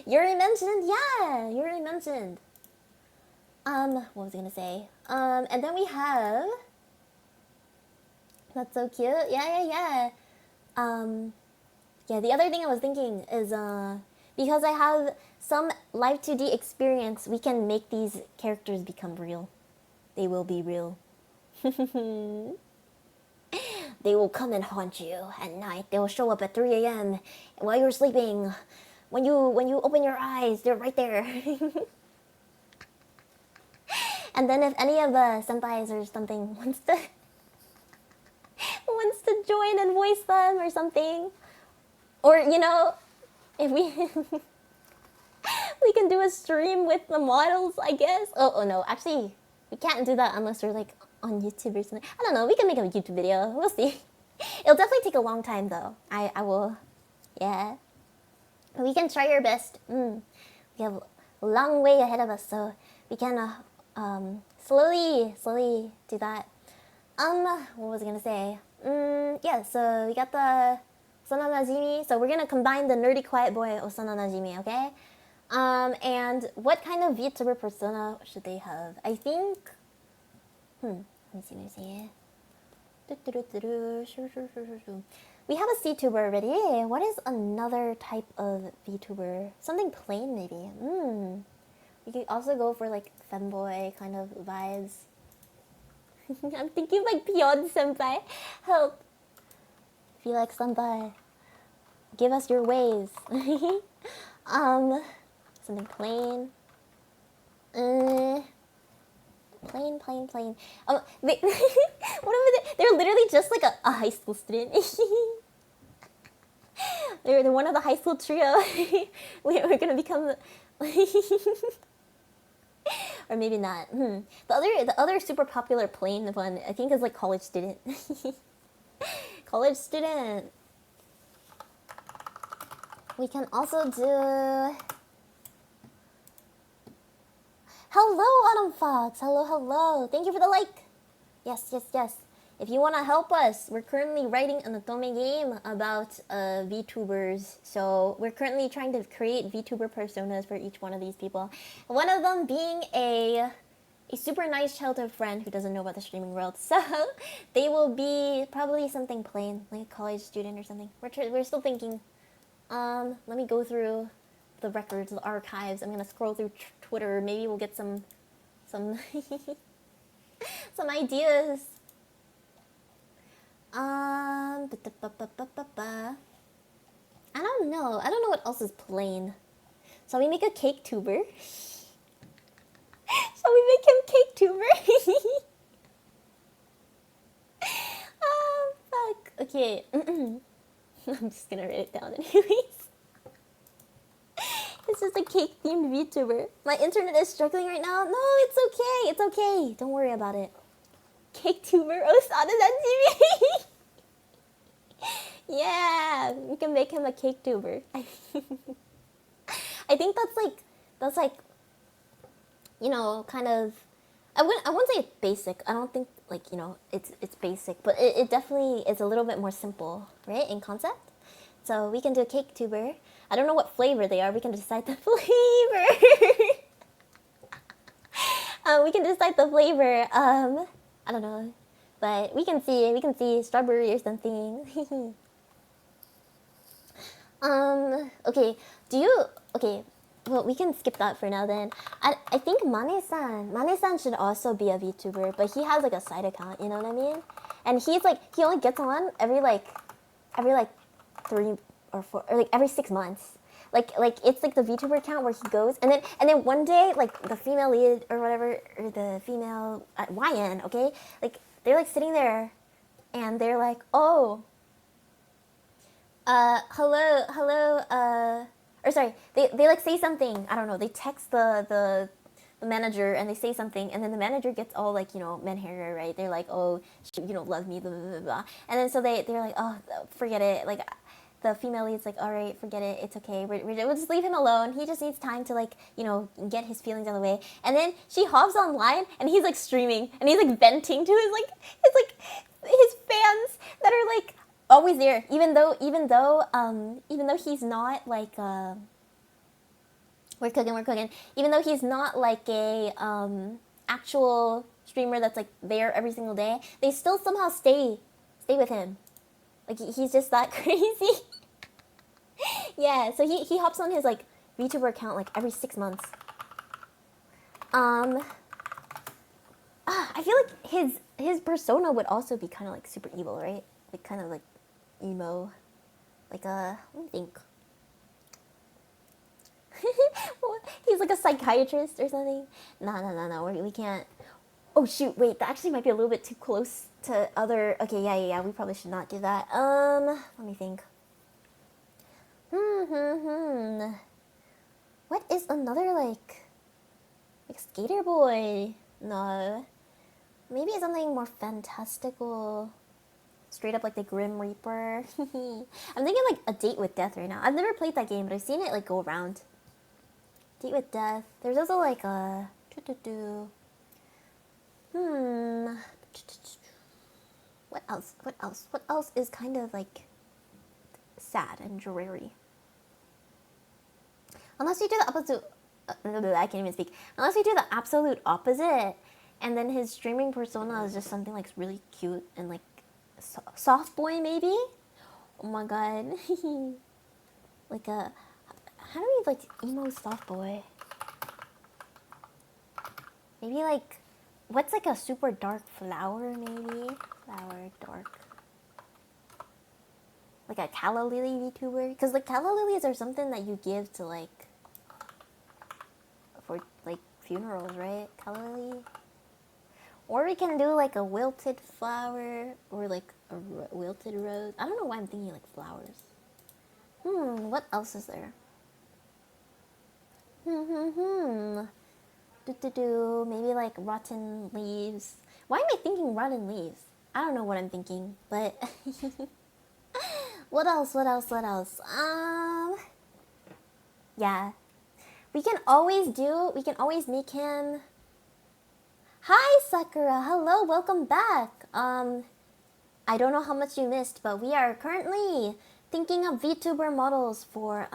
Yuri mentioned, yeah, Yuri mentioned. What was I gonna say? And then we have. That's so cute. Yeah. Yeah. The other thing I was thinking is because I have some live 2D experience, we can make these characters become real. They will be real. They will come and haunt you at night. They will show up at 3 a.m. while you're sleeping. When you open your eyes, they're right there. And then if any of the senpais or something wants to join and voice them or something, or if we we can do a stream with the models, I guess. Oh no, actually we can't do that unless we're like on YouTube or something. I don't know. We can make a YouTube video. We'll see. It'll definitely take a long time though. I will. Yeah. We can try our best. We have a long way ahead of us, so we can slowly do that. What was I gonna say? Yeah. So we got the Osana Najimi. So we're gonna combine the nerdy quiet boy Osana Najimi, okay? And what kind of VTuber persona should they have? I think. Let me see. We have a C-tuber already. What is another type of VTuber? Something plain, maybe. We could also go for like femboy kind of vibes. I'm thinking like Pion senpai. Help. If you like senpai, give us your ways. Something plain. Plain. Oh, what are they? They're literally just like a high school student. They're one of the high school trio. We're gonna become or maybe not. The other super popular plain one I think is like college student. College student. We can also do. Hello, Autumn Fox. Hello. Thank you for the like. Yes. If you want to help us, we're currently writing an Otome game about VTubers. So we're currently trying to create VTuber personas for each one of these people. One of them being a super nice childhood friend who doesn't know about the streaming world. So they will be probably something plain, like a college student or something. We're still thinking. Let me go through the records, the archives. I'm gonna scroll through Twitter. Maybe we'll get some some ideas. I don't know. I don't know what else is plain. Shall we make a cake tuber? Shall we make him cake tuber? Fuck. Okay. I'm just gonna write it down anyways. It's just a cake themed VTuber. My internet is struggling right now. No, it's okay. It's okay. Don't worry about it. Cake tuber Osada TV. Yeah, we can make him a cake tuber. I think that's like, you know, kind of. I wouldn't say it's basic. I don't think like, you know, it's basic, but it definitely is a little bit more simple, right, in concept. So we can do a cake tuber. I don't know what flavor they are. We can decide the flavor. We can decide the flavor. I don't know, but we can see strawberry or something. Okay. Okay. Well, we can skip that for now then. I think Mane-san should also be a VTuber, but he has like a side account, you know what I mean? And he's like, he only gets on every 3 or 4, or like every 6 months. Like it's like the VTuber account where he goes, and then one day, like the female lead or whatever, or the female YN, okay, like they're like sitting there, and they're like, oh, hello, or sorry, they like say something, I don't know, they text the manager and they say something, and then the manager gets all like, you know, menhair, right? They're like, oh, you don't love me, blah blah blah blah, and then so they're like, oh, forget it, like. The female lead's like, all right, forget it, it's okay, we'll just leave him alone. He just needs time to, like, you know, get his feelings out of the way. And then she hops online, and he's like streaming, and he's like venting to his fans that are like always there, even though he's not like we're cooking. Even though he's not like a actual streamer that's like there every single day, they still somehow stay with him. Like, he's just that crazy. Yeah, so he hops on his, like, VTuber account, like, every 6 months. I feel like his persona would also be kind of, like, super evil, right? Like, kind of, like, emo. Like, let me think. He's, like, a psychiatrist or something? No, we can't. Oh, shoot, wait, that actually might be a little bit too close to other... Okay, yeah, we probably should not do that. Let me think. What is another, like Skater Boy? No. Maybe something more fantastical. Straight up like the Grim Reaper. I'm thinking like A Date with Death right now. I've never played that game, but I've seen it, like, go around. Date with Death. There's also, like, a... What else is kind of like sad and dreary? Unless you do the opposite, I can't even speak. Unless you do the absolute opposite, and then his streaming persona is just something like really cute and like soft boy maybe. Oh my god, like a how do we like emo soft boy? Maybe like. What's like a super dark flower, maybe? Flower, dark. Like a calla lily VTuber? Because like calla lilies are something that you give to like... for like funerals, right? Calla lily? Or we can do like a wilted flower, or like a wilted rose. I don't know why I'm thinking like flowers. What else is there? Maybe like rotten leaves. Why am I thinking rotten leaves? I don't know what I'm thinking, but what else? Yeah. We can always make him. Hi Sakura, hello, welcome back. I don't know how much you missed, but we are currently thinking of VTuber models for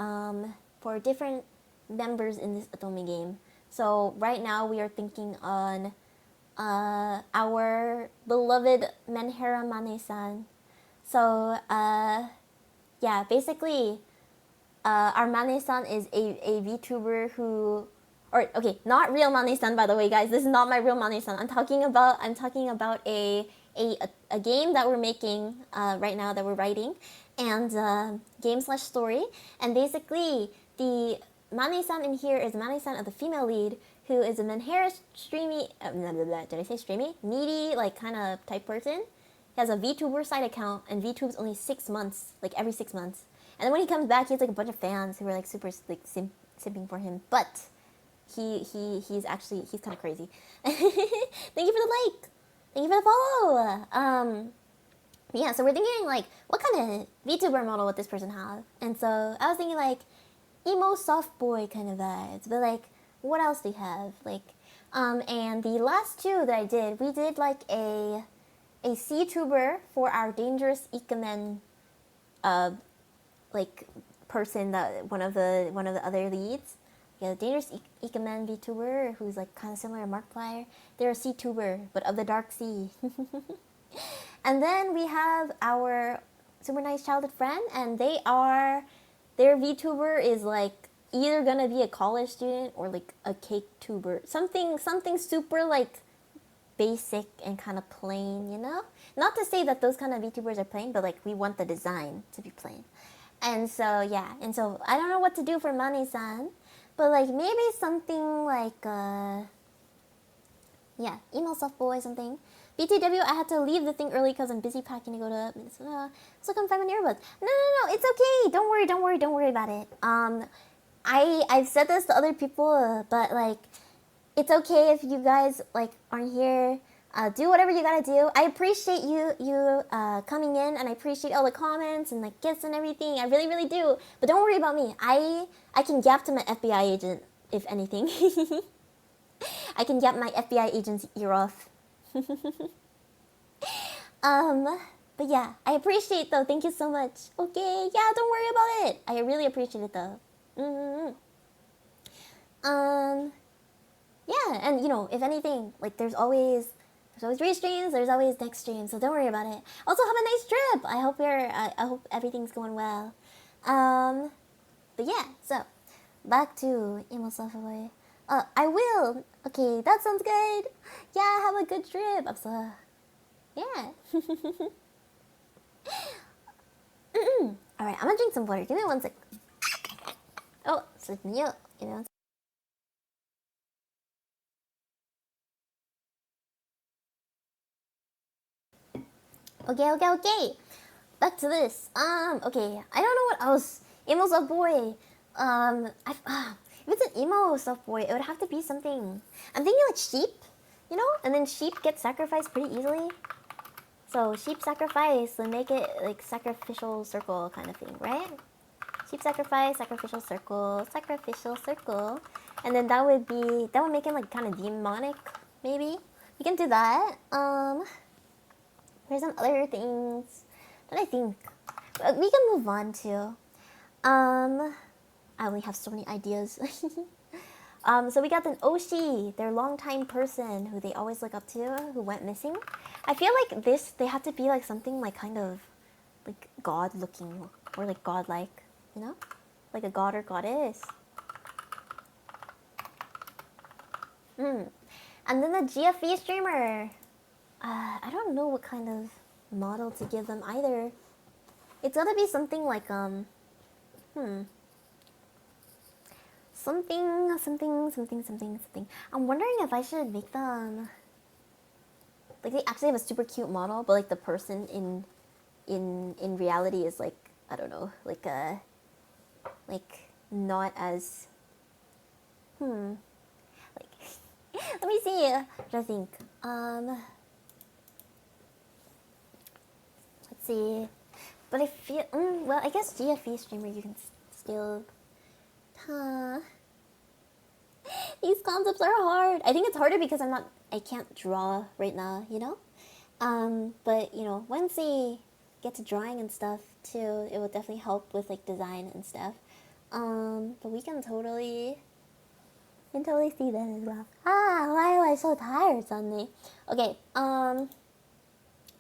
different members in this Otome game. So right now we are thinking on our beloved Mane-san. So yeah, basically our Mane-san is a VTuber who, or okay, not real Mane-san, by the way, guys. This is not my real Mane-san. I'm talking about a game that we're making right now, that we're writing, and game/story. And basically, the Mane-san in here is Mane-san of the female lead, who is an inherent streamy, did I say streamy? Needy, like kind of type person. He has a VTuber side account, and VTube's only 6 months, like every 6 months. And then when he comes back, he has like a bunch of fans who are like super like simping for him. But he's kind of crazy. Thank you for the like. Thank you for the follow. Yeah, so we're thinking like, what kind of VTuber model would this person have? And so I was thinking like, emo soft boy kind of vibes. But like, what else do you have? Like, and the last two that I did, we did like a C-tuber for our dangerous ikemen, like person, that one of the other leads. Yeah, the dangerous ikemen VTuber who's like kind of similar to Markiplier. They're a C-tuber, but of the dark sea. And then we have our super nice childhood friend, and their VTuber is like either gonna be a college student or like a cake tuber, something super like basic and kind of plain, you know? Not to say that those kind of VTubers are plain, but like we want the design to be plain. And so yeah, and so I don't know what to do for Mane-san, but like maybe something like yeah, emo soft boy something. BTW, I had to leave the thing early because I'm busy packing to go to Minnesota. So come find my earbuds. No, it's okay. Don't worry about it. I've said this to other people, but like, it's okay if you guys like aren't here. Do whatever you gotta do. I appreciate you coming in, and I appreciate all the comments and like gifts and everything. I really do. But don't worry about me. I can gap to my FBI agent if anything. I can gap my FBI agent's ear off. But yeah, I appreciate though. Thank you so much. Okay, yeah, don't worry about it. I really appreciate it though. Yeah, and you know, if anything, like there's always restreams, there's always next stream, so don't worry about it. Also, have a nice trip. I hope everything's going well. But yeah, so back to Emo Software. I will. Okay, that sounds good. Yeah, have a good trip. Yeah. Alright, I'm gonna drink some water. Give me 1 sec. Oh, it's me out. Give me 1 sec. Okay. Back to this. Okay. I don't know what else. Emo soft boy. If it's an emo soft boy, it would have to be something. I'm thinking like sheep, you know? And then sheep get sacrificed pretty easily. So sheep sacrifice, and make it like sacrificial circle kind of thing, right? Sheep sacrifice, sacrificial circle, and then that would make him like kind of demonic, maybe. We can do that. There's some other things that I think we can move on to. I only have so many ideas. So we got an Oshi, their longtime person who they always look up to, who went missing. I feel like they have to be like something like kind of like god looking or like godlike, you know? Like a god or goddess. And then the GFE streamer. I don't know what kind of model to give them either. It's gotta be something like something. I'm wondering if I should make them like they actually have a super cute model, but like the person in reality is like, I don't know, like not as like let me see what I think. Let's see. But I feel well, I guess GFE streamer you can still these concepts are hard. I think it's harder because I can't draw right now, you know? But you know, once they get to drawing and stuff too, it will definitely help with like design and stuff. But we can totally see that as well. Why am I so tired suddenly? Okay,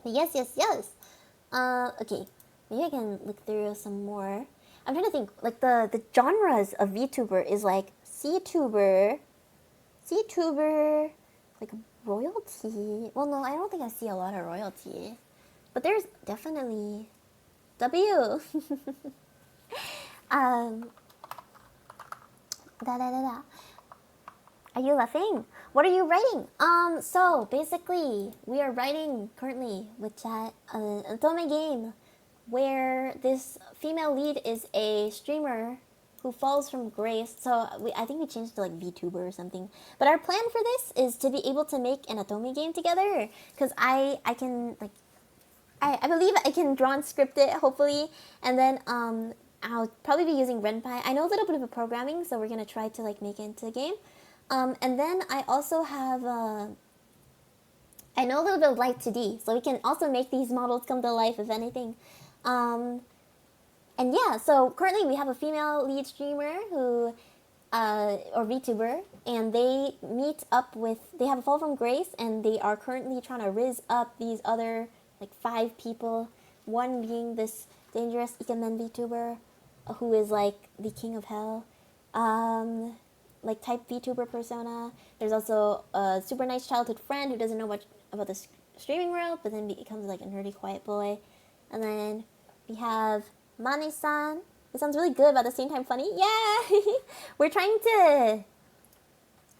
yes. Okay, maybe I can look through some more. I'm trying to think, like the genres of VTuber is like CTuber, like royalty. Well, no, I don't think I see a lot of royalty, but there's definitely W. um, da da da da. Are you laughing? What are you writing? So basically, we are writing currently with chat an Otome game where this female lead is a streamer who falls from grace. So I think we changed to like VTuber or something. But our plan for this is to be able to make an Otome game together, because I can like I believe I can draw and script it hopefully, and then I'll probably be using Ren'Py. I know a little bit of programming, so we're gonna try to like make it into the game. And then I also have I know a little bit of Light 2D, so we can also make these models come to life if anything. And yeah, so currently we have a female lead streamer who, or VTuber, and they meet up with, they have a fall from grace, and they are currently trying to riz up these other, like 5 people, one being this dangerous Ikemen VTuber, who is like the king of hell, like type VTuber persona. There's also a super nice childhood friend who doesn't know much about the streaming world, but then becomes like a nerdy quiet boy. And then we have Mane-san. It sounds really good, but at the same time funny. Yeah! We're trying to...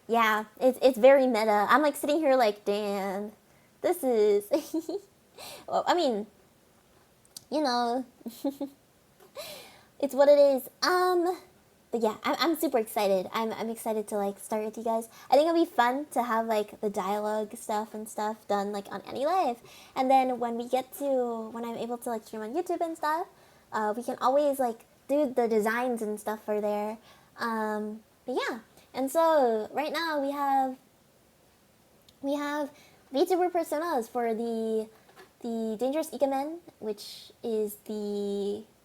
Yeah, it's very meta. I'm like sitting here like, damn, this is... Well, I mean, you know, it's what it is. But yeah, I'm super excited. I'm excited to like start with you guys. I think it'll be fun to have like the dialogue stuff and stuff done like on AniLive. And then when I'm able to like stream on YouTube and stuff, we can always like do the designs and stuff for there. But yeah, and so right now we have VTuber personas for the Dangerous Ikemen, which is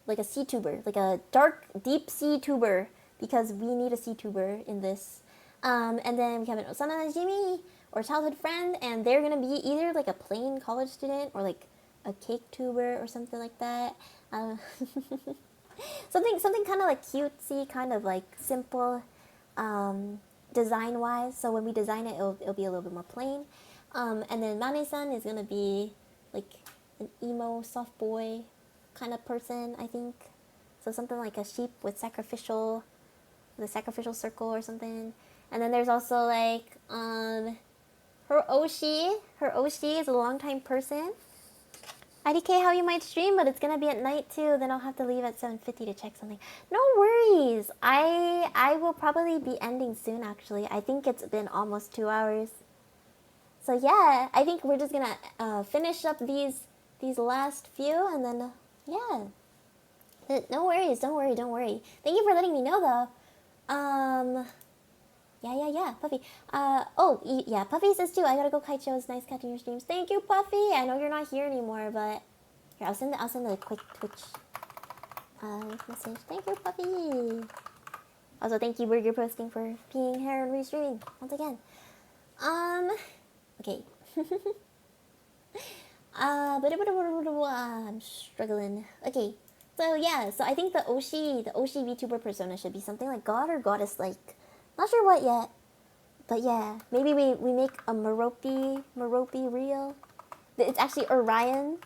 like a sea tuber, like a dark, deep sea tuber, because we need a sea tuber in this. And then we have an Osana Najimi, or childhood friend, and they're gonna be either like a plain college student or like a cake tuber or something like that. Something kind of like cutesy, kind of like simple, design-wise. So when we design it, it'll be a little bit more plain. And then Mane-san is gonna be like an emo soft boy kind of person, I think. So something like a sheep with the sacrificial circle or something. And then there's also like her Oshi. Her Oshi is a longtime person. IDK, how you might stream, but it's gonna be at night too. Then I'll have to leave at 7:50 to check something. No worries. I will probably be ending soon. Actually, I think it's been almost 2 hours. So yeah, I think we're just gonna finish up these last few, and then yeah. No worries. Don't worry. Thank you for letting me know though. Yeah, Puffy. Yeah, Puffy says too, I gotta go kite show. It's nice catching your streams. Thank you, Puffy. I know you're not here anymore, but here, I'll send a quick Twitch message. Thank you, Puffy. Also, thank you, Burger Posting, for being here and restreaming once again. Okay. I'm struggling. Okay. So yeah, so I think the Oshi VTuber persona should be something like god or goddess like. Not sure what yet. But yeah, maybe we make a Merope reel. It's actually Orion.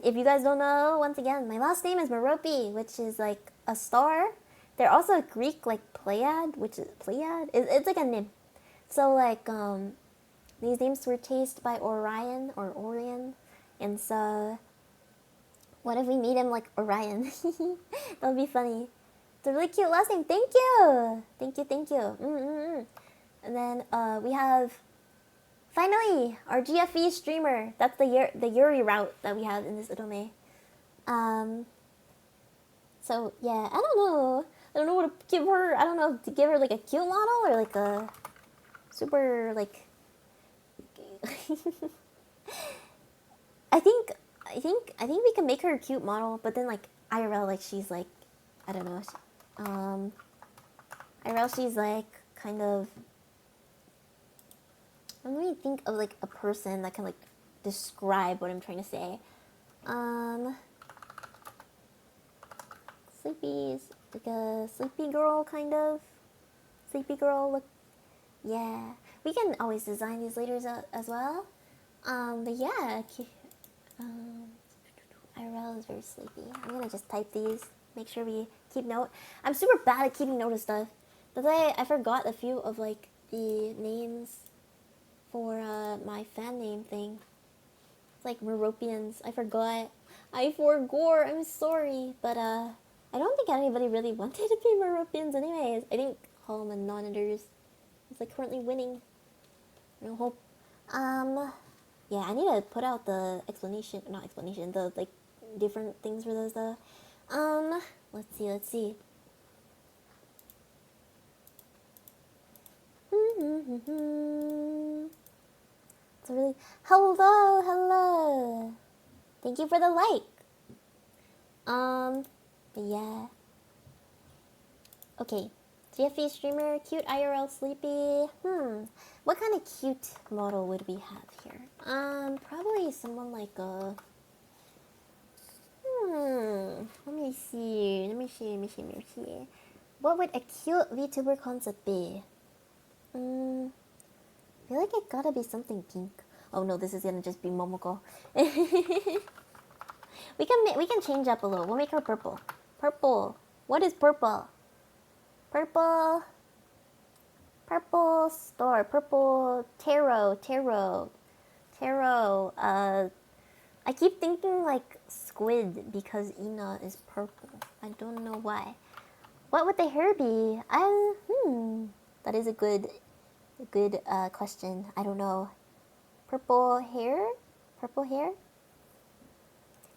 If you guys don't know, once again, my last name is Merope, which is like a star. They're also Greek like Pleiad, which is Pleiad. It's like a name. So like these names were chased by Orion or Orion, and so what if we made him like Orion? That would be funny. It's a really cute last name. Thank you. And then we have finally our GFE streamer. That's the Yuri route that we have in this Otome. So yeah, I don't know what to give her. I don't know, to give her like a cute model or like a super like. I think we can make her a cute model, but then like IRL, like she's like, I don't know. IRL, she's like kind of. Let me think of like a person that can like describe what I'm trying to say. Sleepy's like a sleepy girl kind of. Sleepy girl look. Yeah, we can always design these later as well. But yeah, IRL is very sleepy. I'm gonna just type these. Make sure we keep note. I'm super bad at keeping note of stuff. But I forgot a few of like the names for my fan name thing. It's like Meropians. I forgot. I forgot. I'm sorry, but I don't think anybody really wanted to be Meropians anyways. I think Home and Non-Enders is like currently winning. No hope. Yeah, I need to put out the explanation, not explanation, the like different things for those though. Let's see. It's a really hello. Thank you for the like. But yeah. Okay. GFE streamer, cute IRL sleepy. What kind of cute model would we have here? Probably someone like a. Let me see. What would a cute VTuber concept be? I feel like it gotta be something pink. Oh no, this is gonna just be Momoko. we can change up a little. We'll make her purple. Purple. What is purple? Purple star. Purple tarot. I keep thinking like squid because Ina is purple. I don't know why. What would the hair be? That is a good question. I don't know. Purple hair? If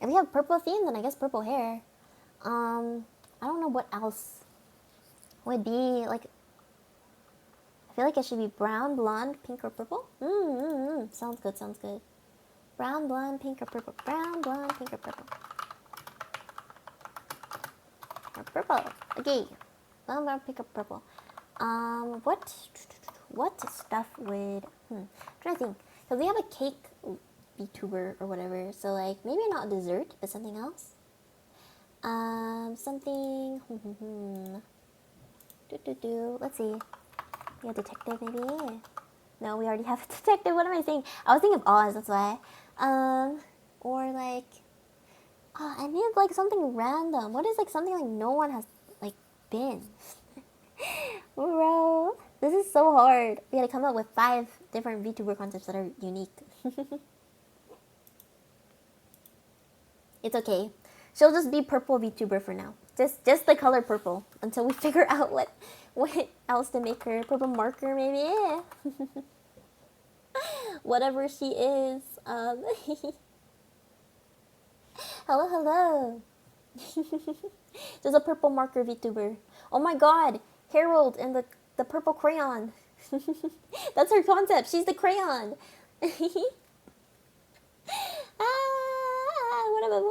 we have purple theme, then I guess purple hair. I don't know what else would be like. I feel like it should be brown, blonde, pink, or purple. Sounds good. Brown, blonde, pink, or purple. Brown, blonde, pink, or purple. Or purple. Okay. Brown, blonde, pink, or purple. What stuff would... I'm trying to think. Because we have a cake VTuber or whatever. So, like, maybe not dessert, but something else. Something... Let's see. Yeah, detective, maybe? No, we already have a detective. What am I saying? I was thinking of Oz, that's why. Or, like... Oh, I need, like, something random. What is, like, something, like, no one has, like, been? Bro, this is so hard. We gotta come up with 5 different VTuber concepts that are unique. It's okay. She'll just be purple VTuber for now. Just the color purple until we figure out what else to make her. Purple marker maybe. Whatever she is. Hello. There's a purple marker VTuber. Oh my god. Harold and the purple crayon. That's her concept. She's the crayon. What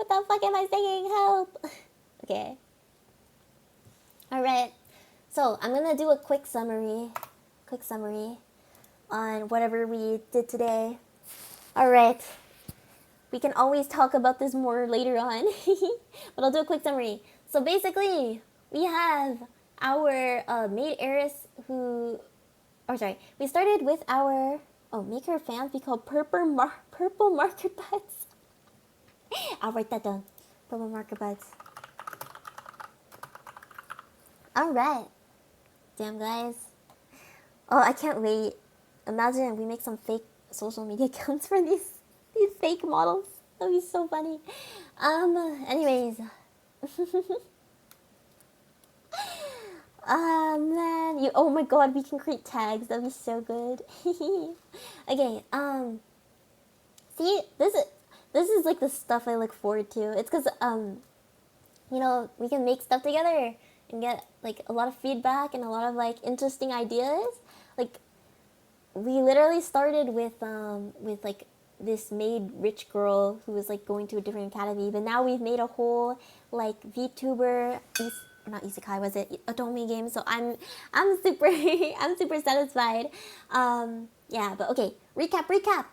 the fuck am I saying? Help. Okay. Alright. So, I'm gonna do a quick summary on whatever we did today. Alright. We can always talk about this more later on. But I'll do a quick summary. So basically, we have our maid heiress who... we started with our... make her fans be called purple marker buds. I'll write that down. Purple marker buds. Alright. Damn, guys. Oh, I can't wait. Imagine we make some fake social media accounts for these fake models. That'd be so funny. Anyways. Man. Oh my god, we can create tags. That'd be so good. Okay, see, this is like the stuff I look forward to. It's because, you know, we can make stuff together and get, like, a lot of feedback and a lot of, like, interesting ideas. Like, we literally started with like, this maid rich girl who was, like, going to a different academy, but now we've made a whole, like, VTuber, not isekai, was it? Otome game, so I'm super, I'm super satisfied. Yeah, but okay, recap.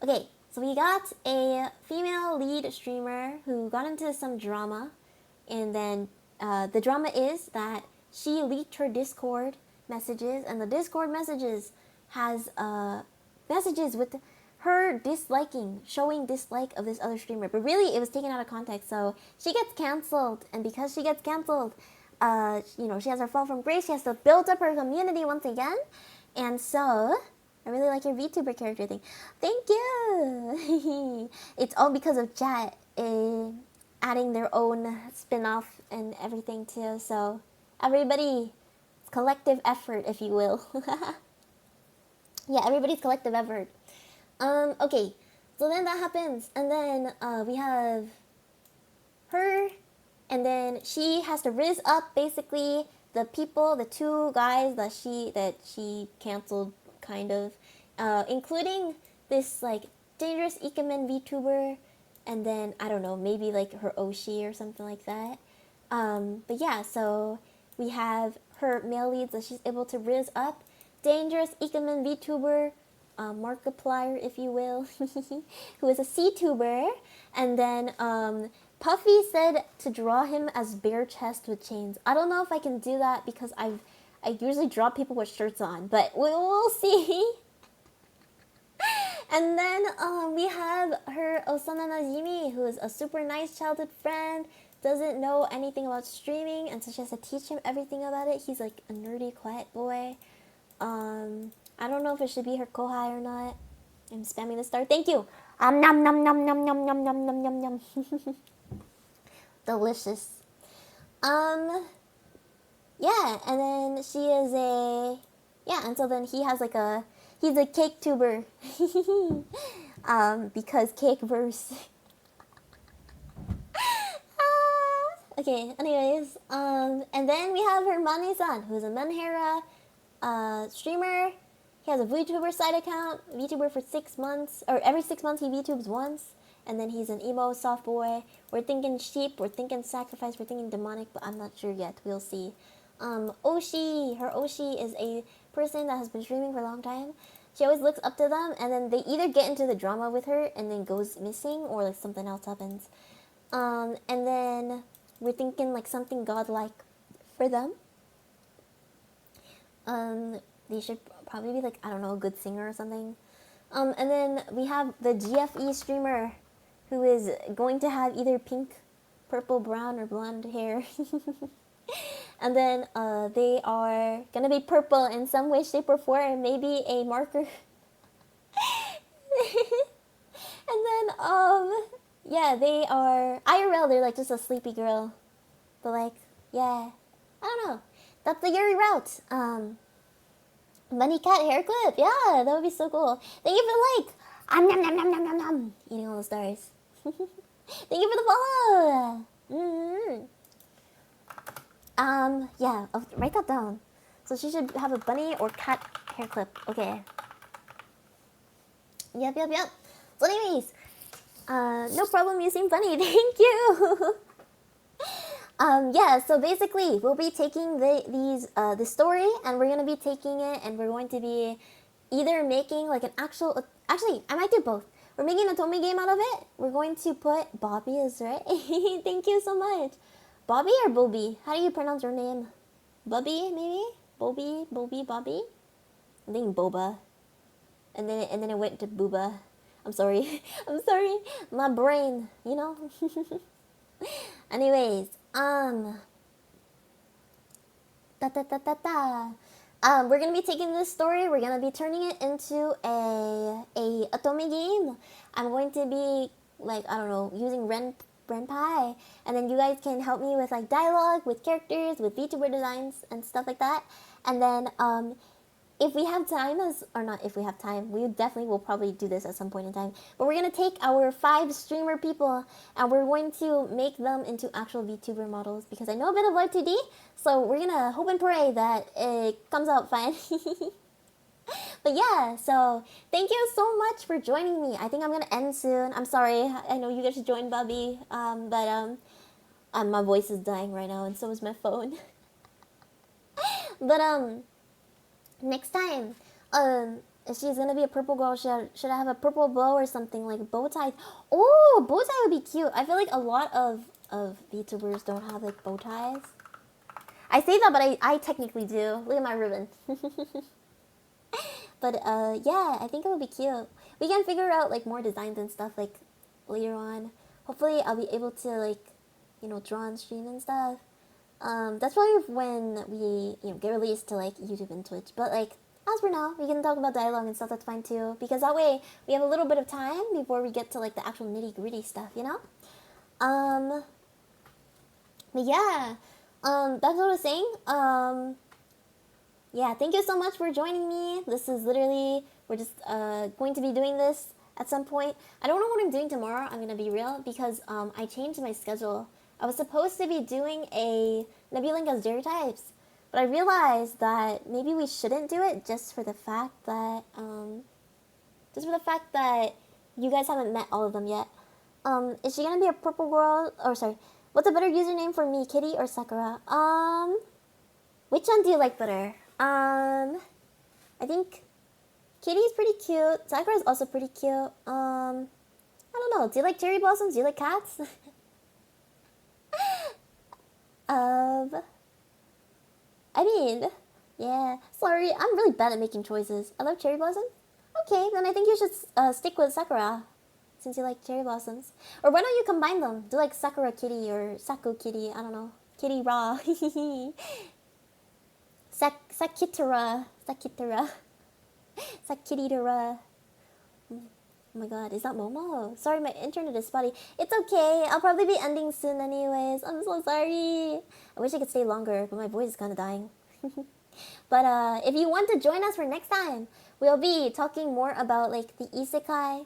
Okay, so we got a female lead streamer who got into some drama, and then the drama is that she leaked her Discord messages, and the Discord messages has messages with her showing dislike of this other streamer, but really it was taken out of context. So she gets canceled, and because she gets canceled, she has her fall from grace. She has to build up her community once again, and so I really like your VTuber character thing. Thank you. It's all because of chat adding their own spin-off and everything too. So everybody, collective effort, if you will. Yeah, everybody's collective effort. Okay, so then that happens, and then we have her, and then she has to rizz up basically the two guys that she canceled, kind of, including this like dangerous Ikemen VTuber, and then I don't know, maybe like her Oshi or something like that. But yeah, so we have her male leads that she's able to rizz up. Dangerous Ikemen VTuber, Markiplier, if you will, who is a C-tuber, and then Puffy said to draw him as bare chest with chains. I don't know if I can do that because I usually draw people with shirts on, but we'll see. And then we have her Osana Najimi, who is a super nice childhood friend, doesn't know anything about streaming, and so she has to teach him everything about it. He's like a nerdy, quiet boy. I don't know if it should be her kohai or not. I'm spamming the star. Thank you. Nom nom nom nom nom nom nom nom nom nom. Delicious. Yeah, and then she is and so then he's a cake tuber. Because cake verse. Okay, anyways, and then we have her Mane-san, who is a Menhera streamer. He has a VTuber side account, VTuber for 6 months, or every 6 months he VTubes once, and then he's an emo soft boy. We're thinking sheep, we're thinking sacrifice, we're thinking demonic, but I'm not sure yet, we'll see. Oshi, her Oshi is a person that has been streaming for a long time. She always looks up to them, and then they either get into the drama with her and then goes missing, or like something else happens. And then we're thinking like something godlike for them. They should probably be like, I don't know, a good singer or something. And then we have the GFE streamer, who is going to have either pink, purple, brown, or blonde hair. And then they are gonna be purple in some way, shape, or form, maybe a marker. And then yeah, they are IRL. They're like just a sleepy girl, but like, yeah, I don't know. That's the Yuri route. Bunny cat hair clip. Yeah, that would be so cool. Thank you for the like. Nom nom nom nom nom nom. Eating all the stars. Thank you for the follow. Yeah, I'll write that down. So she should have a bunny or cat hair clip. Okay. Yep. So anyways, no problem using bunny. Thank you. Yeah, so basically we'll be taking the story, and we're gonna be taking it, and we're going to be either making like an actually I might do both. We're making a Otome game out of it. We're going to put Bobby is right. Thank you so much. Bobby or Bobby? How do you pronounce your name? Bobby maybe? Bobby? I think Boba. And then it went to Booba. I'm sorry. My brain, you know? Anyways, we're gonna be taking this story, we're gonna be turning it into a Otome game. I'm going to be like, I don't know, using Renpai, and then you guys can help me with like dialogue, with characters, with VTuber designs and stuff like that. And then if we have time, we definitely will probably do this at some point in time. But we're gonna take our 5 streamer people, and we're going to make them into actual VTuber models, because I know a bit of Live 2D, so we're gonna hope and pray that it comes out fine. But yeah, so thank you so much for joining me. I think I'm gonna end soon. I'm sorry, I know you guys should join Bobby, but my voice is dying right now, and so is my phone. But next time, if she's gonna be a purple girl, should I have a purple bow or something, like bow tie? Oh, bow tie would be cute. I feel like a lot of of VTubers don't have like bow ties. I say that, but I technically do. Look at my ribbon. But yeah, I think it would be cute. We can figure out like more designs and stuff like later on. Hopefully I'll be able to like, you know, draw on stream and stuff. That's probably when we, you know, get released to like YouTube and Twitch. But like, as for now, we can talk about dialogue and stuff, that's fine too. Because that way, we have a little bit of time before we get to like the actual nitty gritty stuff, you know? But yeah, that's what I was saying. Yeah, thank you so much for joining me. This is literally, we're just going to be doing this at some point. I don't know what I'm doing tomorrow, I'm gonna be real, because I changed my schedule. I was supposed to be doing a Nebulink as stereotypes, but I realized that maybe we shouldn't do it just for the fact that you guys haven't met all of them yet. Is she gonna be a purple girl? Or sorry, what's a better username for me, Kitty or Sakura? Which one do you like better? I think Kitty's pretty cute. Sakura's also pretty cute. I don't know. Do you like cherry blossoms? Do you like cats? I mean, yeah. Sorry, I'm really bad at making choices. I love cherry blossoms. Okay, then I think you should stick with Sakura, since you like cherry blossoms. Or why don't you combine them? Do like Sakura Kitty or Saku Kitty. I don't know. Kitty Raw. Sakitara. Sakitara. Oh my god, is that Momo? Sorry, my internet is spotty. It's okay, I'll probably be ending soon anyways. I'm so sorry. I wish I could stay longer, but my voice is kind of dying. But if you want to join us for next time, we'll be talking more about like the isekai.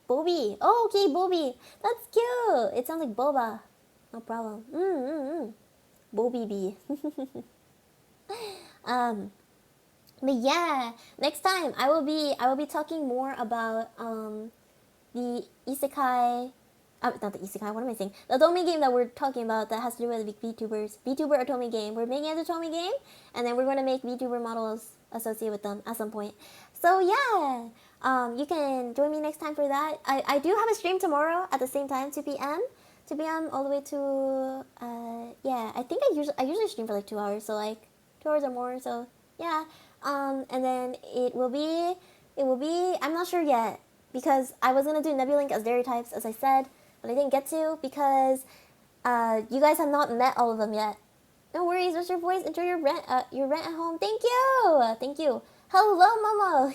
Bobi. Oh, okay, Bobi. That's cute. It sounds like boba. No problem. Bobi B. But yeah, next time I will be talking more about the isekai, not the isekai. What am I saying? The Otome game that we're talking about that has to do with VTubers. VTuber Otome game. We're making an Otome game, and then we're gonna make VTuber models associated with them at some point. So yeah, you can join me next time for that. I do have a stream tomorrow at the same time, 2 p.m. 2 p.m. all the way to yeah. I think I usually stream for like 2 hours, so like 2 hours or more. So yeah. And then it will be, I'm not sure yet, because I was gonna do Nebulink as stereotypes, as I said, but I didn't get to, because, you guys have not met all of them yet. No worries, Mr. Voice, enjoy your rent at home. Thank you. Hello, Momo.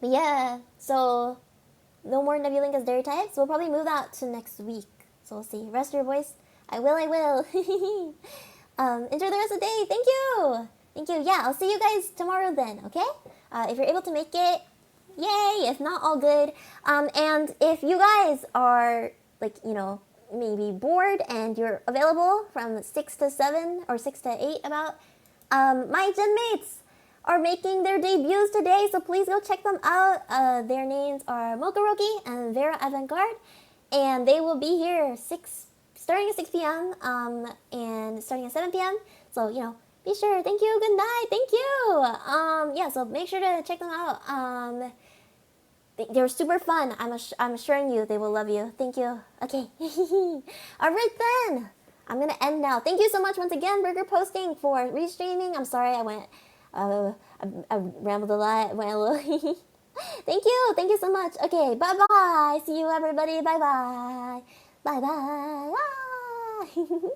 But yeah, so, no more Nebulink as stereotypes. We'll probably move that to next week, so we'll see. Rest your voice. I will. Enjoy the rest of the day. Thank you. Yeah, I'll see you guys tomorrow then, okay? If you're able to make it, yay. If not, all good. And if you guys are, like, you know, maybe bored and you're available from 6 to 7 or 6 to 8 about, my gen mates are making their debuts today, so please go check them out. Their names are Mokuroki and Vera Avantgarde, and they will be here starting at 6 p.m. And starting at 7 p.m. So, you know, be sure. Thank you. Good night. Thank you. Yeah, so make sure to check them out. They're super fun. I'm assuring you they will love you. Thank you. Okay. All right then. I'm going to end now. Thank you so much once again, Burger Posting, for restreaming. I'm sorry I rambled a lot. Went a little... Thank you so much. Okay, bye-bye. See you, everybody. Bye-bye. Bye-bye. Ah.